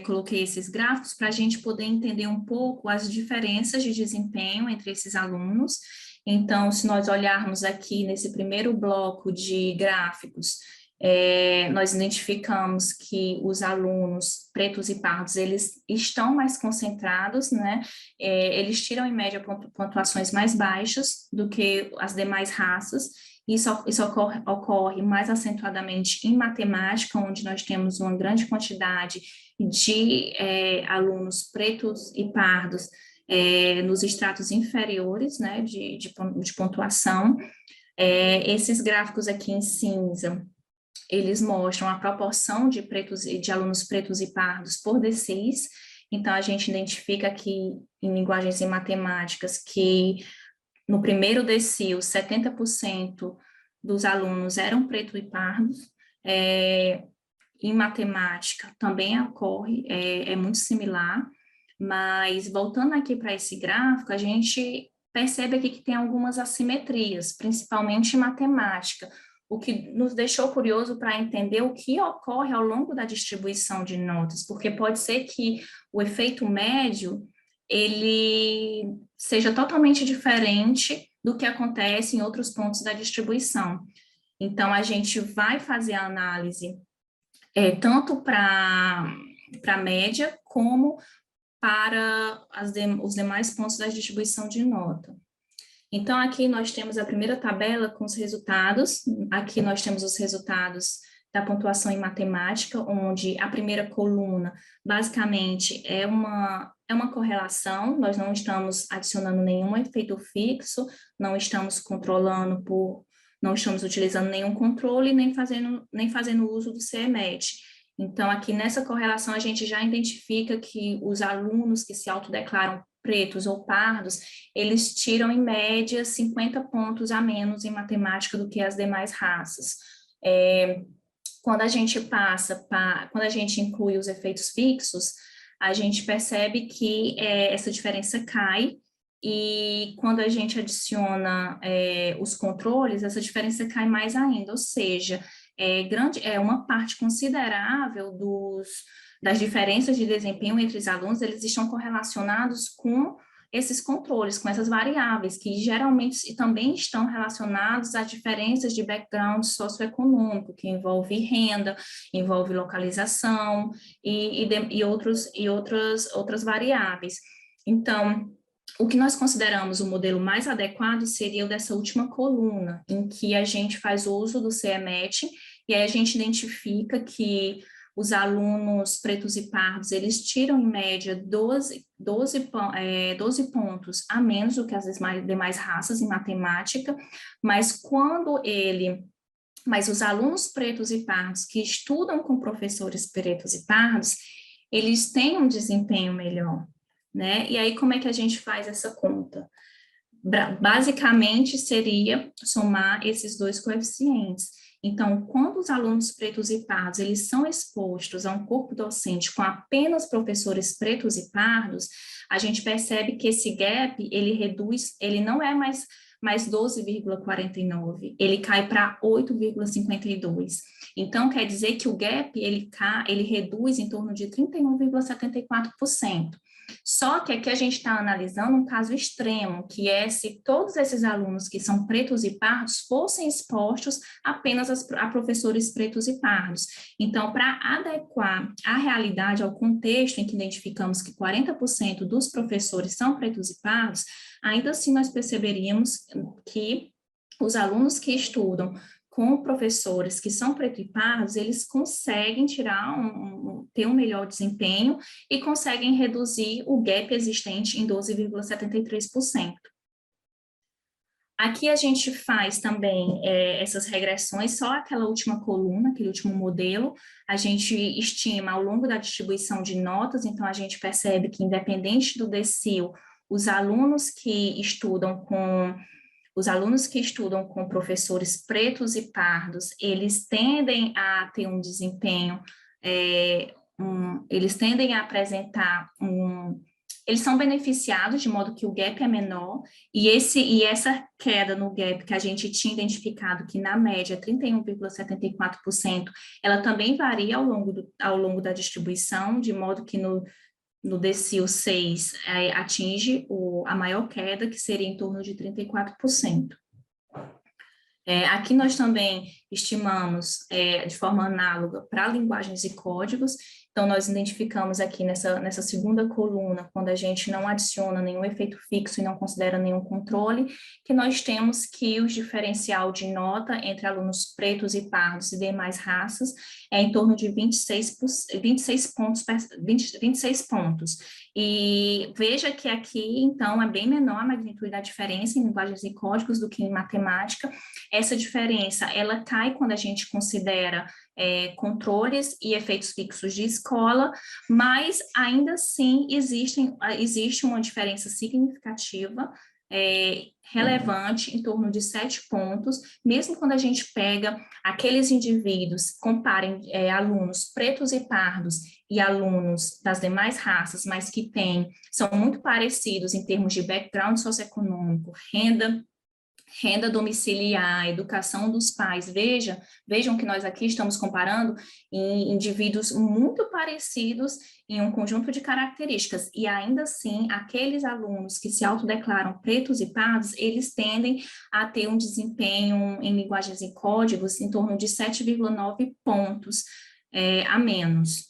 coloquei esses gráficos para a gente poder entender um pouco as diferenças de desempenho entre esses alunos. Então, se nós olharmos aqui nesse primeiro bloco de gráficos, nós identificamos que os alunos pretos e pardos, eles estão mais concentrados, né? Eles tiram, em média, pontuações mais baixas do que as demais raças. Isso ocorre mais acentuadamente em matemática, onde nós temos uma grande quantidade de alunos pretos e pardos nos estratos inferiores, né, de pontuação. Esses gráficos aqui em cinza, eles mostram a proporção de alunos pretos e pardos por D6. Então, a gente identifica aqui, em linguagens e matemáticas, que no primeiro decil, 70% dos alunos eram preto e pardos. Em matemática também ocorre, é muito similar, mas voltando aqui para esse gráfico, a gente percebe aqui que tem algumas assimetrias, principalmente em matemática, o que nos deixou curioso para entender o que ocorre ao longo da distribuição de notas, porque pode ser que o efeito médio ele seja totalmente diferente do que acontece em outros pontos da distribuição. Então, a gente vai fazer a análise tanto para a média, como para os demais pontos da distribuição de nota. Então, aqui nós temos a primeira tabela com os resultados. Aqui nós temos os resultados da pontuação em matemática, onde a primeira coluna, basicamente, é uma correlação, nós não estamos adicionando nenhum efeito fixo, não estamos não estamos utilizando nenhum controle, nem fazendo uso do CEMET. Então, aqui nessa correlação, a gente já identifica que os alunos que se autodeclaram pretos ou pardos, eles tiram, em média, 50 pontos a menos em matemática do que as demais raças. Quando a gente quando a gente inclui os efeitos fixos, a gente percebe que essa diferença cai, e quando a gente adiciona os controles, essa diferença cai mais ainda, ou seja, uma parte considerável das diferenças de desempenho entre os alunos, eles estão correlacionados com esses controles, com essas variáveis, que geralmente também estão relacionados a diferenças de background socioeconômico, que envolve renda, envolve localização e outras variáveis. Então, o que nós consideramos o modelo mais adequado seria o dessa última coluna, em que a gente faz uso do CEMET, e aí a gente identifica que os alunos pretos e pardos, eles tiram, em média, 12 pontos a menos do que as demais raças em matemática, mas os alunos pretos e pardos que estudam com professores pretos e pardos, eles têm um desempenho melhor, né? E aí, como é que a gente faz essa conta? Basicamente, seria somar esses dois coeficientes. Então, quando os alunos pretos e pardos, eles são expostos a um corpo docente com apenas professores pretos e pardos, a gente percebe que esse gap, ele reduz, ele não é mais 12,49, ele cai para 8,52. Então, quer dizer que o gap, ele reduz em torno de 31,74%. Só que aqui a gente está analisando um caso extremo, que é se todos esses alunos que são pretos e pardos fossem expostos apenas a professores pretos e pardos. Então, para adequar a realidade ao contexto em que identificamos que 40% dos professores são pretos e pardos, ainda assim nós perceberíamos que os alunos que estudam com professores que são preto e pardos, eles conseguem ter um melhor desempenho e conseguem reduzir o gap existente em 12,73%. Aqui a gente faz também essas regressões, só aquela última coluna, aquele último modelo, a gente estima ao longo da distribuição de notas, então a gente percebe que independente do decil, os alunos que estudam com professores pretos e pardos, eles tendem a ter um desempenho, eles tendem a apresentar eles são beneficiados de modo que o gap é menor, e essa queda no gap que a gente tinha identificado, que na média é 31,74%, ela também varia ao longo da distribuição, de modo que no decil 6 atinge a maior queda, que seria em torno de 34%. Aqui nós também estimamos de forma análoga para linguagens e códigos, então nós identificamos aqui nessa segunda coluna, quando a gente não adiciona nenhum efeito fixo e não considera nenhum controle, que nós temos que o diferencial de nota entre alunos pretos e pardos e demais raças é em torno de 26 pontos. E veja que aqui, então, é bem menor a magnitude da diferença em linguagens e códigos do que em matemática. Essa diferença, ela cai quando a gente considera controles e efeitos fixos de escola, mas ainda assim existe uma diferença significativa, relevante, em torno de 7 pontos, mesmo quando a gente pega aqueles indivíduos, comparem alunos pretos e pardos e alunos das demais raças, mas que são muito parecidos em termos de background socioeconômico, renda domiciliar, educação dos pais. Vejam que nós aqui estamos comparando em indivíduos muito parecidos em um conjunto de características, e ainda assim, aqueles alunos que se autodeclaram pretos e pardos, eles tendem a ter um desempenho em linguagens e códigos em torno de 7,9 pontos a menos.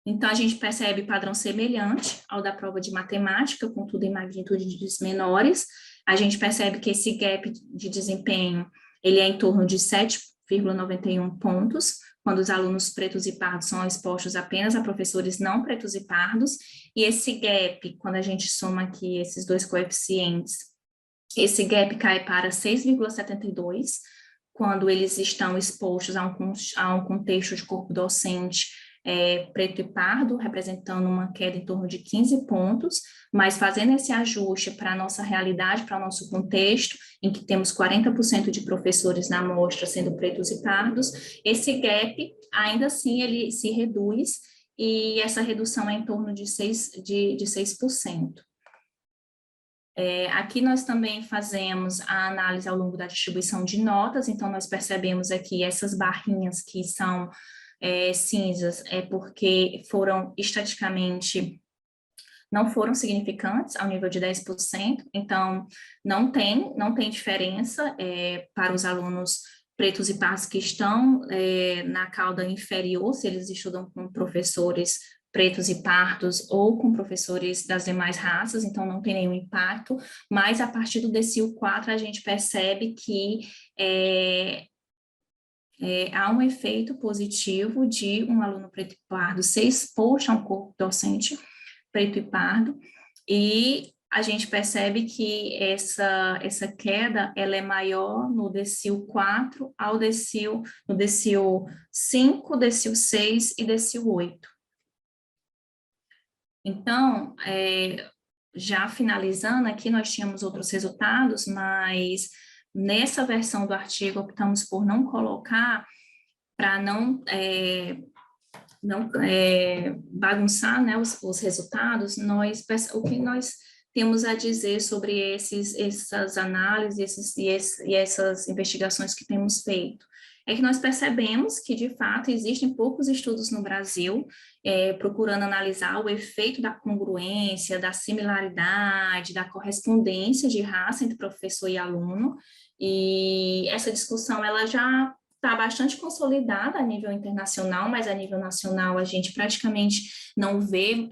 Então, a gente percebe padrão semelhante ao da prova de matemática, contudo em magnitudes menores. A gente percebe que esse gap de desempenho, ele é em torno de 7,91 pontos, quando os alunos pretos e pardos são expostos apenas a professores não pretos e pardos, e esse gap, quando a gente soma aqui esses dois coeficientes, esse gap cai para 6,72, quando eles estão expostos a um contexto de corpo docente preto e pardo, representando uma queda em torno de 15 pontos, mas fazendo esse ajuste para a nossa realidade, para o nosso contexto, em que temos 40% de professores na amostra sendo pretos e pardos, esse gap, ainda assim, ele se reduz, e essa redução é em torno de 6%. Aqui nós também fazemos a análise ao longo da distribuição de notas, então nós percebemos aqui essas barrinhas que são cinzas, porque não foram significantes ao nível de 10%, então não tem diferença para os alunos pretos e pardos que estão na cauda inferior, se eles estudam com professores pretos e pardos ou com professores das demais raças, então não tem nenhum impacto, mas a partir do decil 4 a gente percebe que há um efeito positivo de um aluno preto e pardo ser exposto a um corpo docente preto e pardo, e a gente percebe que essa queda ela é maior no decil 4 no decil 5, decil 6 e decil 8. Então, já finalizando aqui, nós tínhamos outros resultados, mas nessa versão do artigo optamos por não colocar, para não bagunçar, né, os resultados. O que nós temos a dizer sobre essas análises e essas investigações que temos feito é que nós percebemos que, de fato, existem poucos estudos no Brasil procurando analisar o efeito da congruência, da similaridade, da correspondência de raça entre professor e aluno, e essa discussão ela já está bastante consolidada a nível internacional, mas a nível nacional a gente praticamente não vê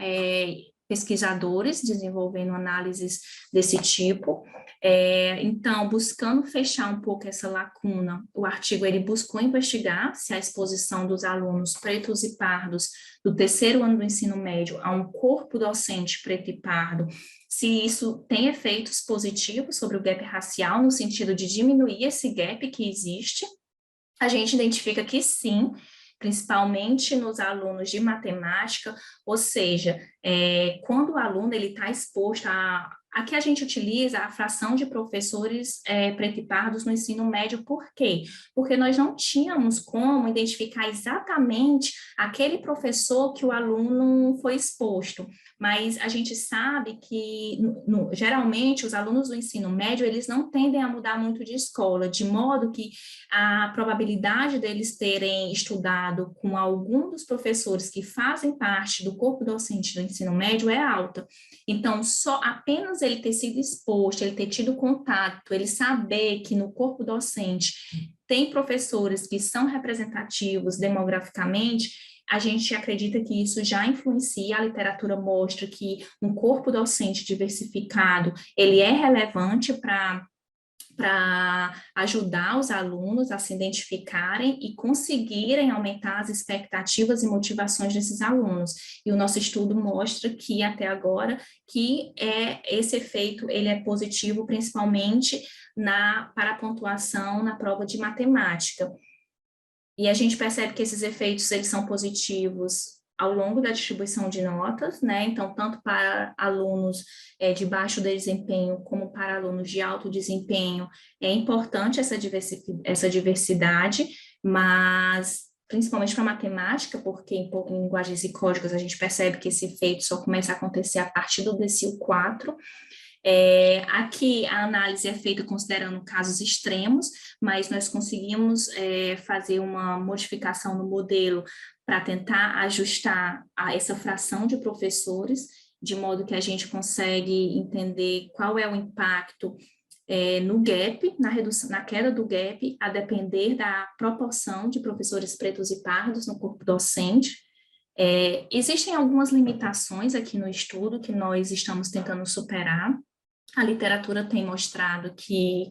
pesquisadores desenvolvendo análises desse tipo. Então, buscando fechar um pouco essa lacuna, o artigo ele buscou investigar se a exposição dos alunos pretos e pardos do terceiro ano do ensino médio a um corpo docente preto e pardo, se isso tem efeitos positivos sobre o gap racial, no sentido de diminuir esse gap que existe. A gente identifica que sim, principalmente nos alunos de matemática, ou seja, quando o aluno está exposto a que a gente utiliza a fração de professores preto e pardos no ensino médio, por quê? Porque nós não tínhamos como identificar exatamente aquele professor que o aluno foi exposto, mas a gente sabe que, geralmente, os alunos do ensino médio, eles não tendem a mudar muito de escola, de modo que a probabilidade deles terem estudado com algum dos professores que fazem parte do corpo docente do ensino médio é alta. Então, só apenas ele ter sido exposto, ele ter tido contato, ele saber que no corpo docente tem professores que são representativos demograficamente, a gente acredita que isso já influencia, a literatura mostra que um corpo docente diversificado, ele é relevante para ajudar os alunos a se identificarem e conseguirem aumentar as expectativas e motivações desses alunos. E o nosso estudo mostra que, até agora, que esse efeito ele é positivo, principalmente para a pontuação na prova de matemática. E a gente percebe que esses efeitos eles são positivos ao longo da distribuição de notas, né? Então, tanto para alunos de baixo desempenho como para alunos de alto desempenho, é importante essa diversidade, mas principalmente para matemática, porque em linguagens e códigos a gente percebe que esse efeito só começa a acontecer a partir do decil 4. Aqui a análise é feita considerando casos extremos, mas nós conseguimos fazer uma modificação no modelo para tentar ajustar essa fração de professores, de modo que a gente consegue entender qual é o impacto no gap, na queda do gap, a depender da proporção de professores pretos e pardos no corpo docente. Existem algumas limitações aqui no estudo que nós estamos tentando superar. A literatura tem mostrado que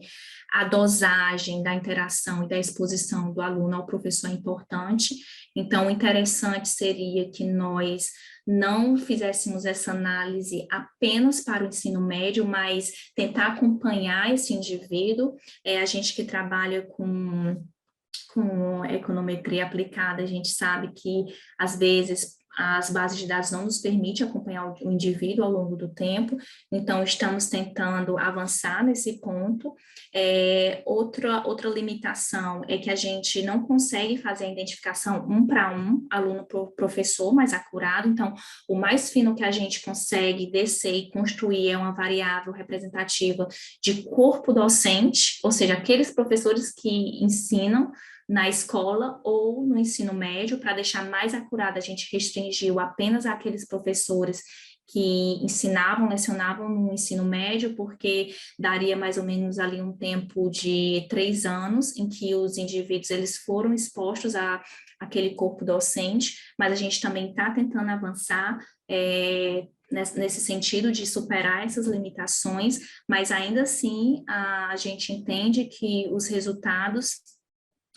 a dosagem da interação e da exposição do aluno ao professor é importante, então o interessante seria que nós não fizéssemos essa análise apenas para o ensino médio, mas tentar acompanhar esse indivíduo. A gente que trabalha com econometria aplicada, a gente sabe que, às vezes, as bases de dados não nos permitem acompanhar o indivíduo ao longo do tempo, então estamos tentando avançar nesse ponto. Outra limitação é que a gente não consegue fazer a identificação um para um, aluno professor mais acurado, então o mais fino que a gente consegue descer e construir é uma variável representativa de corpo docente, ou seja, aqueles professores que ensinam na escola ou no ensino médio. Para deixar mais acurada, a gente restringiu apenas aqueles professores que lecionavam no ensino médio, porque daria mais ou menos ali um tempo de 3 anos em que os indivíduos eles foram expostos àquele corpo docente, mas a gente também está tentando avançar nesse sentido de superar essas limitações, mas ainda assim a gente entende que os resultados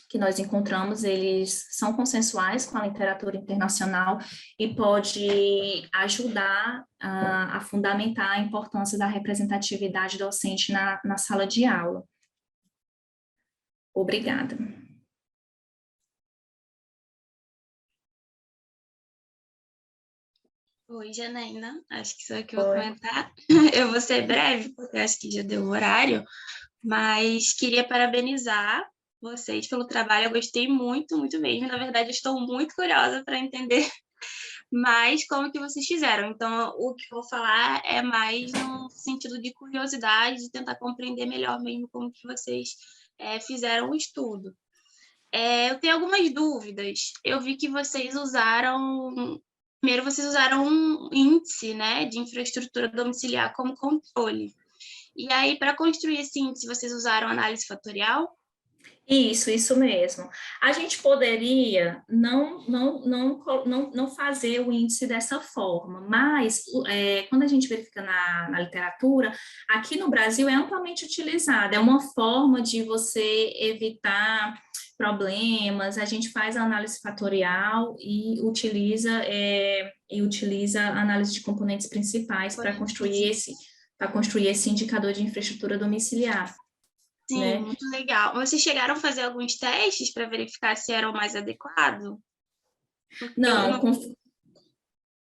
que nós encontramos, eles são consensuais com a literatura internacional e pode ajudar a fundamentar a importância da representatividade docente na sala de aula. Obrigada. Oi, Janaína, acho que sou eu que vou comentar. Eu vou ser breve, porque acho que já deu o horário, mas queria parabenizar vocês pelo trabalho. Eu gostei muito, muito mesmo. Na verdade, eu estou muito curiosa para entender mais como que vocês fizeram. Então, o que eu vou falar é mais no sentido de curiosidade, de tentar compreender melhor mesmo como que vocês fizeram o estudo. Eu tenho algumas dúvidas. Eu vi que primeiro vocês usaram um índice, né, de infraestrutura domiciliar como controle. E aí, para construir esse índice, vocês usaram análise fatorial? Isso mesmo. A gente poderia não fazer o índice dessa forma, mas quando a gente verifica na literatura, aqui no Brasil é amplamente utilizada, é uma forma de você evitar problemas, a gente faz a análise fatorial e utiliza a análise de componentes principais para construir esse indicador de infraestrutura domiciliar. Sim, Né? muito legal. Vocês chegaram a fazer alguns testes para verificar se era o mais adequado? Não,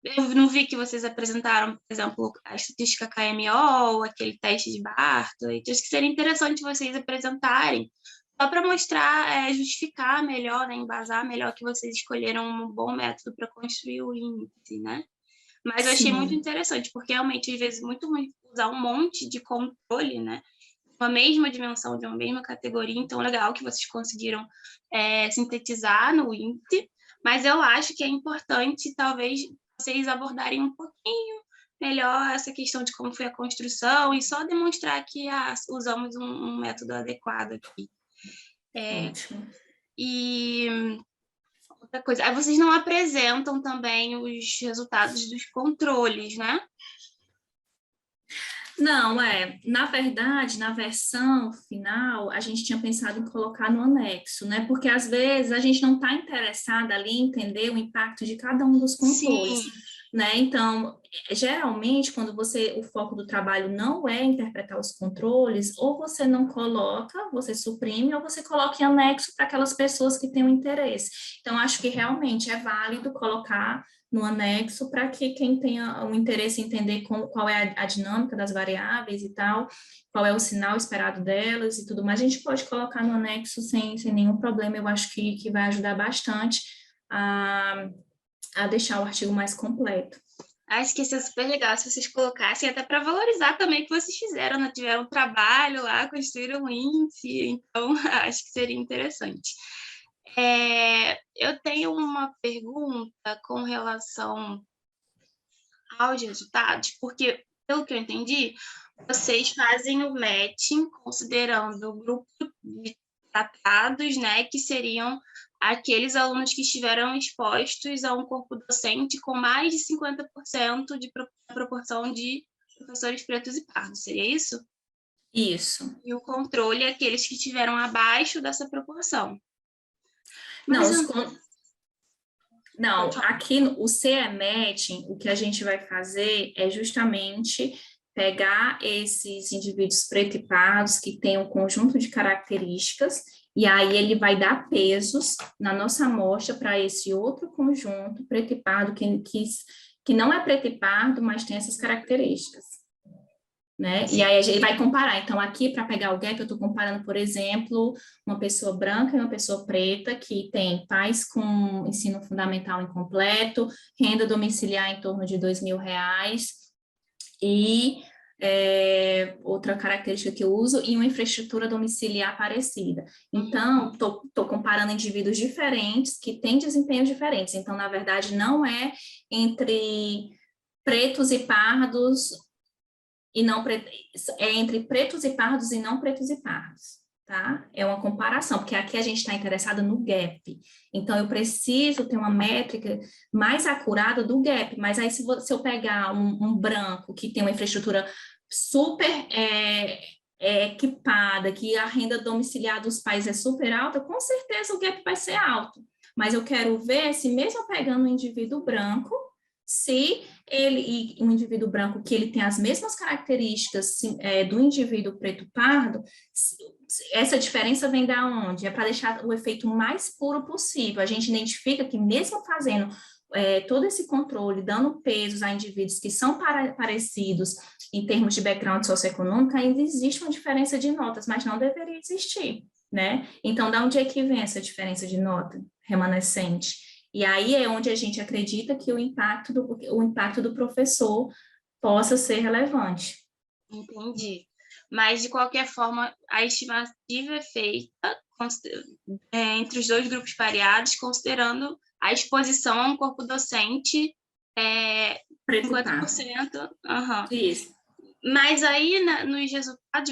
eu não vi que vocês apresentaram, por exemplo, a estatística KMO, aquele teste de Bartlett. Acho que seria interessante vocês apresentarem, só para mostrar, justificar melhor, né, embasar melhor que vocês escolheram um bom método para construir o índice, né? Mas eu achei muito interessante, porque realmente, às vezes, é muito ruim usar um monte de controle, né? Uma mesma dimensão, de uma mesma categoria, então legal que vocês conseguiram sintetizar no índice, mas eu acho que é importante, talvez, vocês abordarem um pouquinho melhor essa questão de como foi a construção e só demonstrar que usamos um método adequado aqui. Ótimo. E outra coisa, aí vocês não apresentam também os resultados dos controles, né? Não, na verdade, na versão final, a gente tinha pensado em colocar no anexo, né? Porque às vezes a gente não está interessada ali em entender o impacto de cada um dos controles. Sim. Né? Então, geralmente, quando o foco do trabalho não é interpretar os controles, ou você não coloca, você suprime, ou você coloca em anexo para aquelas pessoas que têm um interesse. Então, acho que realmente é válido colocar no anexo para que quem tenha um interesse em entender qual é a dinâmica das variáveis e tal, qual é o sinal esperado delas e tudo mais, a gente pode colocar no anexo sem nenhum problema. Eu acho que vai ajudar bastante a deixar o artigo mais completo. Acho que isso é super legal se vocês colocassem, até para valorizar também o que vocês fizeram, né? Tiveram um trabalho lá, construíram um índice, então acho que seria interessante. Eu tenho uma pergunta com relação aos resultados, porque, pelo que eu entendi, vocês fazem o matching considerando o grupo de tratados, né, que seriam aqueles alunos que estiveram expostos a um corpo docente com mais de 50% de proporção de professores pretos e pardos, seria isso? Isso. E o controle é aqueles que estiveram abaixo dessa proporção. Não, aqui o CE-Matching, o que a gente vai fazer é justamente pegar esses indivíduos preto e pardos que têm um conjunto de características, e aí ele vai dar pesos na nossa amostra para esse outro conjunto preto e pardo que não é preto e pardo, mas tem essas características. Né? E aí a gente vai comparar. Então, aqui, para pegar o gap, eu estou comparando, por exemplo, uma pessoa branca e uma pessoa preta que tem pais com ensino fundamental incompleto, renda domiciliar em torno de R$2.000 e outra característica que eu uso, e uma infraestrutura domiciliar parecida. Então, estou comparando indivíduos diferentes que têm desempenhos diferentes. Então, na verdade, não é entre pretos e pardos e não é entre pretos e pardos e não pretos e pardos, tá? É uma comparação, porque aqui a gente está interessado no gap. Então, eu preciso ter uma métrica mais acurada do gap, mas aí se eu pegar um branco que tem uma infraestrutura super equipada, que a renda domiciliar dos pais é super alta, com certeza o gap vai ser alto. Mas eu quero ver se mesmo pegando um indivíduo branco, se ele, um indivíduo branco que ele tem as mesmas características do indivíduo preto pardo, essa diferença vem da onde? É para deixar o efeito mais puro possível. A gente identifica que mesmo fazendo todo esse controle, dando pesos a indivíduos que são parecidos em termos de background socioeconômico, ainda existe uma diferença de notas, mas não deveria existir, né? Então, da onde é que vem essa diferença de nota remanescente? E aí é onde a gente acredita que o impacto do professor possa ser relevante. Entendi. Mas, de qualquer forma, a estimativa é feita entre os dois grupos pareados, considerando a exposição a um corpo docente Preto e 50%. Isso. Mas aí, nos resultados,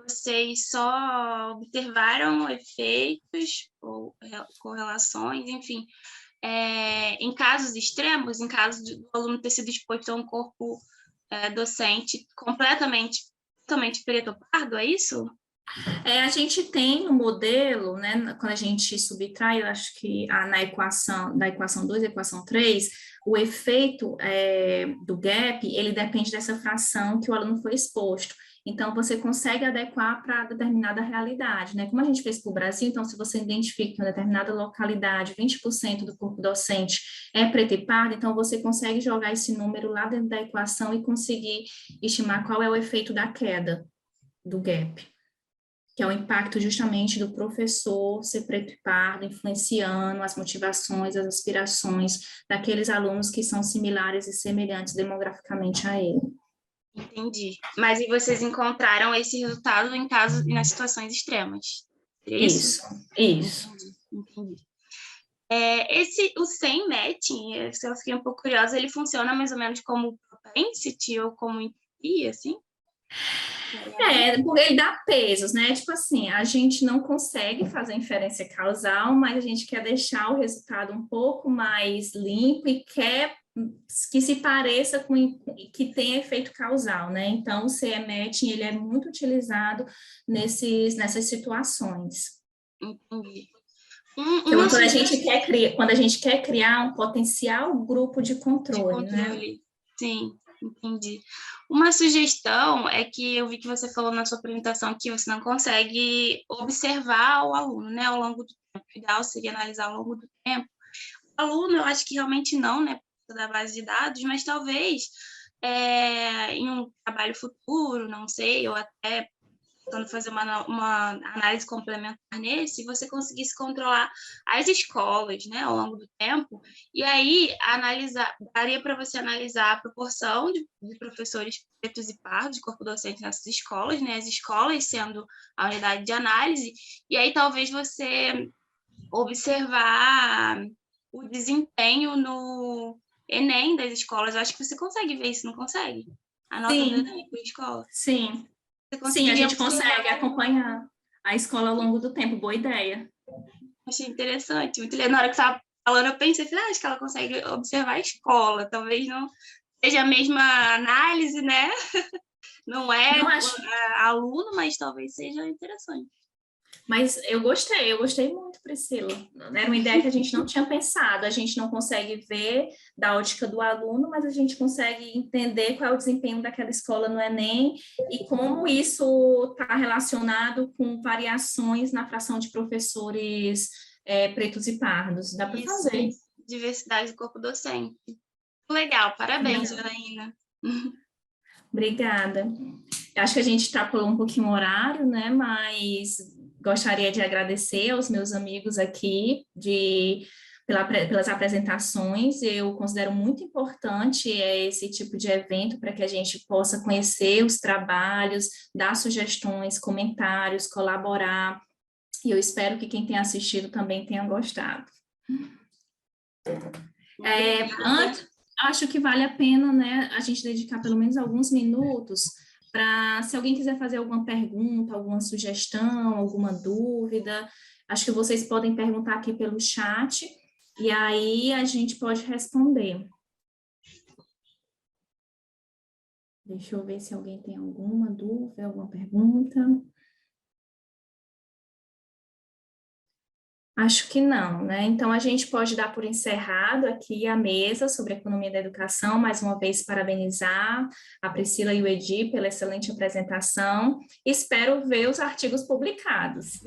vocês só observaram efeitos ou correlações, enfim, em casos extremos, em caso do aluno ter sido exposto a um corpo docente totalmente preto ou pardo, é isso? A gente tem no modelo, né, quando a gente subtrai, eu acho que na equação, da equação 2 e equação 3, o efeito do gap, ele depende dessa fração que o aluno foi exposto. Então, você consegue adequar para determinada realidade, né? Como a gente fez para o Brasil, então, se você identifica que em uma determinada localidade 20% do corpo docente é preto e pardo, então você consegue jogar esse número lá dentro da equação e conseguir estimar qual é o efeito da queda do gap, que é o impacto justamente do professor ser preto e pardo, influenciando as motivações, as aspirações daqueles alunos que são similares e semelhantes demograficamente a ele. Entendi. Mas e vocês encontraram esse resultado nas situações extremas? É isso? Isso. Entendi. O sem matching, eu fiquei um pouco curiosa, ele funciona mais ou menos como propensity ou como empatria, assim? Porque ele dá pesos, né? Tipo assim, a gente não consegue fazer inferência causal, mas a gente quer deixar o resultado um pouco mais limpo e quer que se pareça com que tenha efeito causal, né? Então, o CE-matching, ele é muito utilizado nessas situações. Entendi. Então, quando a gente quer criar um potencial grupo de controle, né? Sim, entendi. Uma sugestão é que eu vi que você falou na sua apresentação que você não consegue observar o aluno, né, ao longo do tempo. O ideal seria analisar ao longo do tempo. O aluno, eu acho que realmente não, né, da base de dados, mas talvez em um trabalho futuro, não sei, ou até tentando fazer uma análise complementar nesse, você conseguisse controlar as escolas, né, ao longo do tempo, e aí daria para você analisar a proporção de professores pretos e pardos, de corpo docente nessas escolas, né, as escolas sendo a unidade de análise, e aí talvez você observar o desempenho no Enem das escolas. Eu acho que você consegue ver isso, não consegue? A nota do Enem por escola. Sim. Sim, a gente consegue acompanhar a escola ao longo do tempo. Boa ideia. Achei interessante. Muito legal. Na hora que você estava falando, eu pensei, acho que ela consegue observar a escola. Talvez não seja a mesma análise, né? Não é aluno, mas talvez seja interessante. Mas eu gostei muito, Priscila. Era uma ideia que a gente não tinha pensado. A gente não consegue ver da ótica do aluno, mas a gente consegue entender qual é o desempenho daquela escola no Enem e como isso está relacionado com variações na fração de professores pretos e pardos. Dá para fazer. Diversidade do corpo docente. Legal, parabéns, Janaína. Obrigada. Acho que a gente extrapolou um pouquinho o horário, né? Mas gostaria de agradecer aos meus amigos aqui pelas apresentações. Eu considero muito importante esse tipo de evento para que a gente possa conhecer os trabalhos, dar sugestões, comentários, colaborar. E eu espero que quem tenha assistido também tenha gostado. Acho que vale a pena, né, a gente dedicar pelo menos alguns minutos para, se alguém quiser fazer alguma pergunta, alguma sugestão, alguma dúvida, acho que vocês podem perguntar aqui pelo chat, e aí a gente pode responder. Deixa eu ver se alguém tem alguma dúvida, alguma pergunta. Acho que não, né? Então, a gente pode dar por encerrado aqui a mesa sobre a economia da educação. Mais uma vez, parabenizar a Priscila e o Edi pela excelente apresentação. Espero ver os artigos publicados.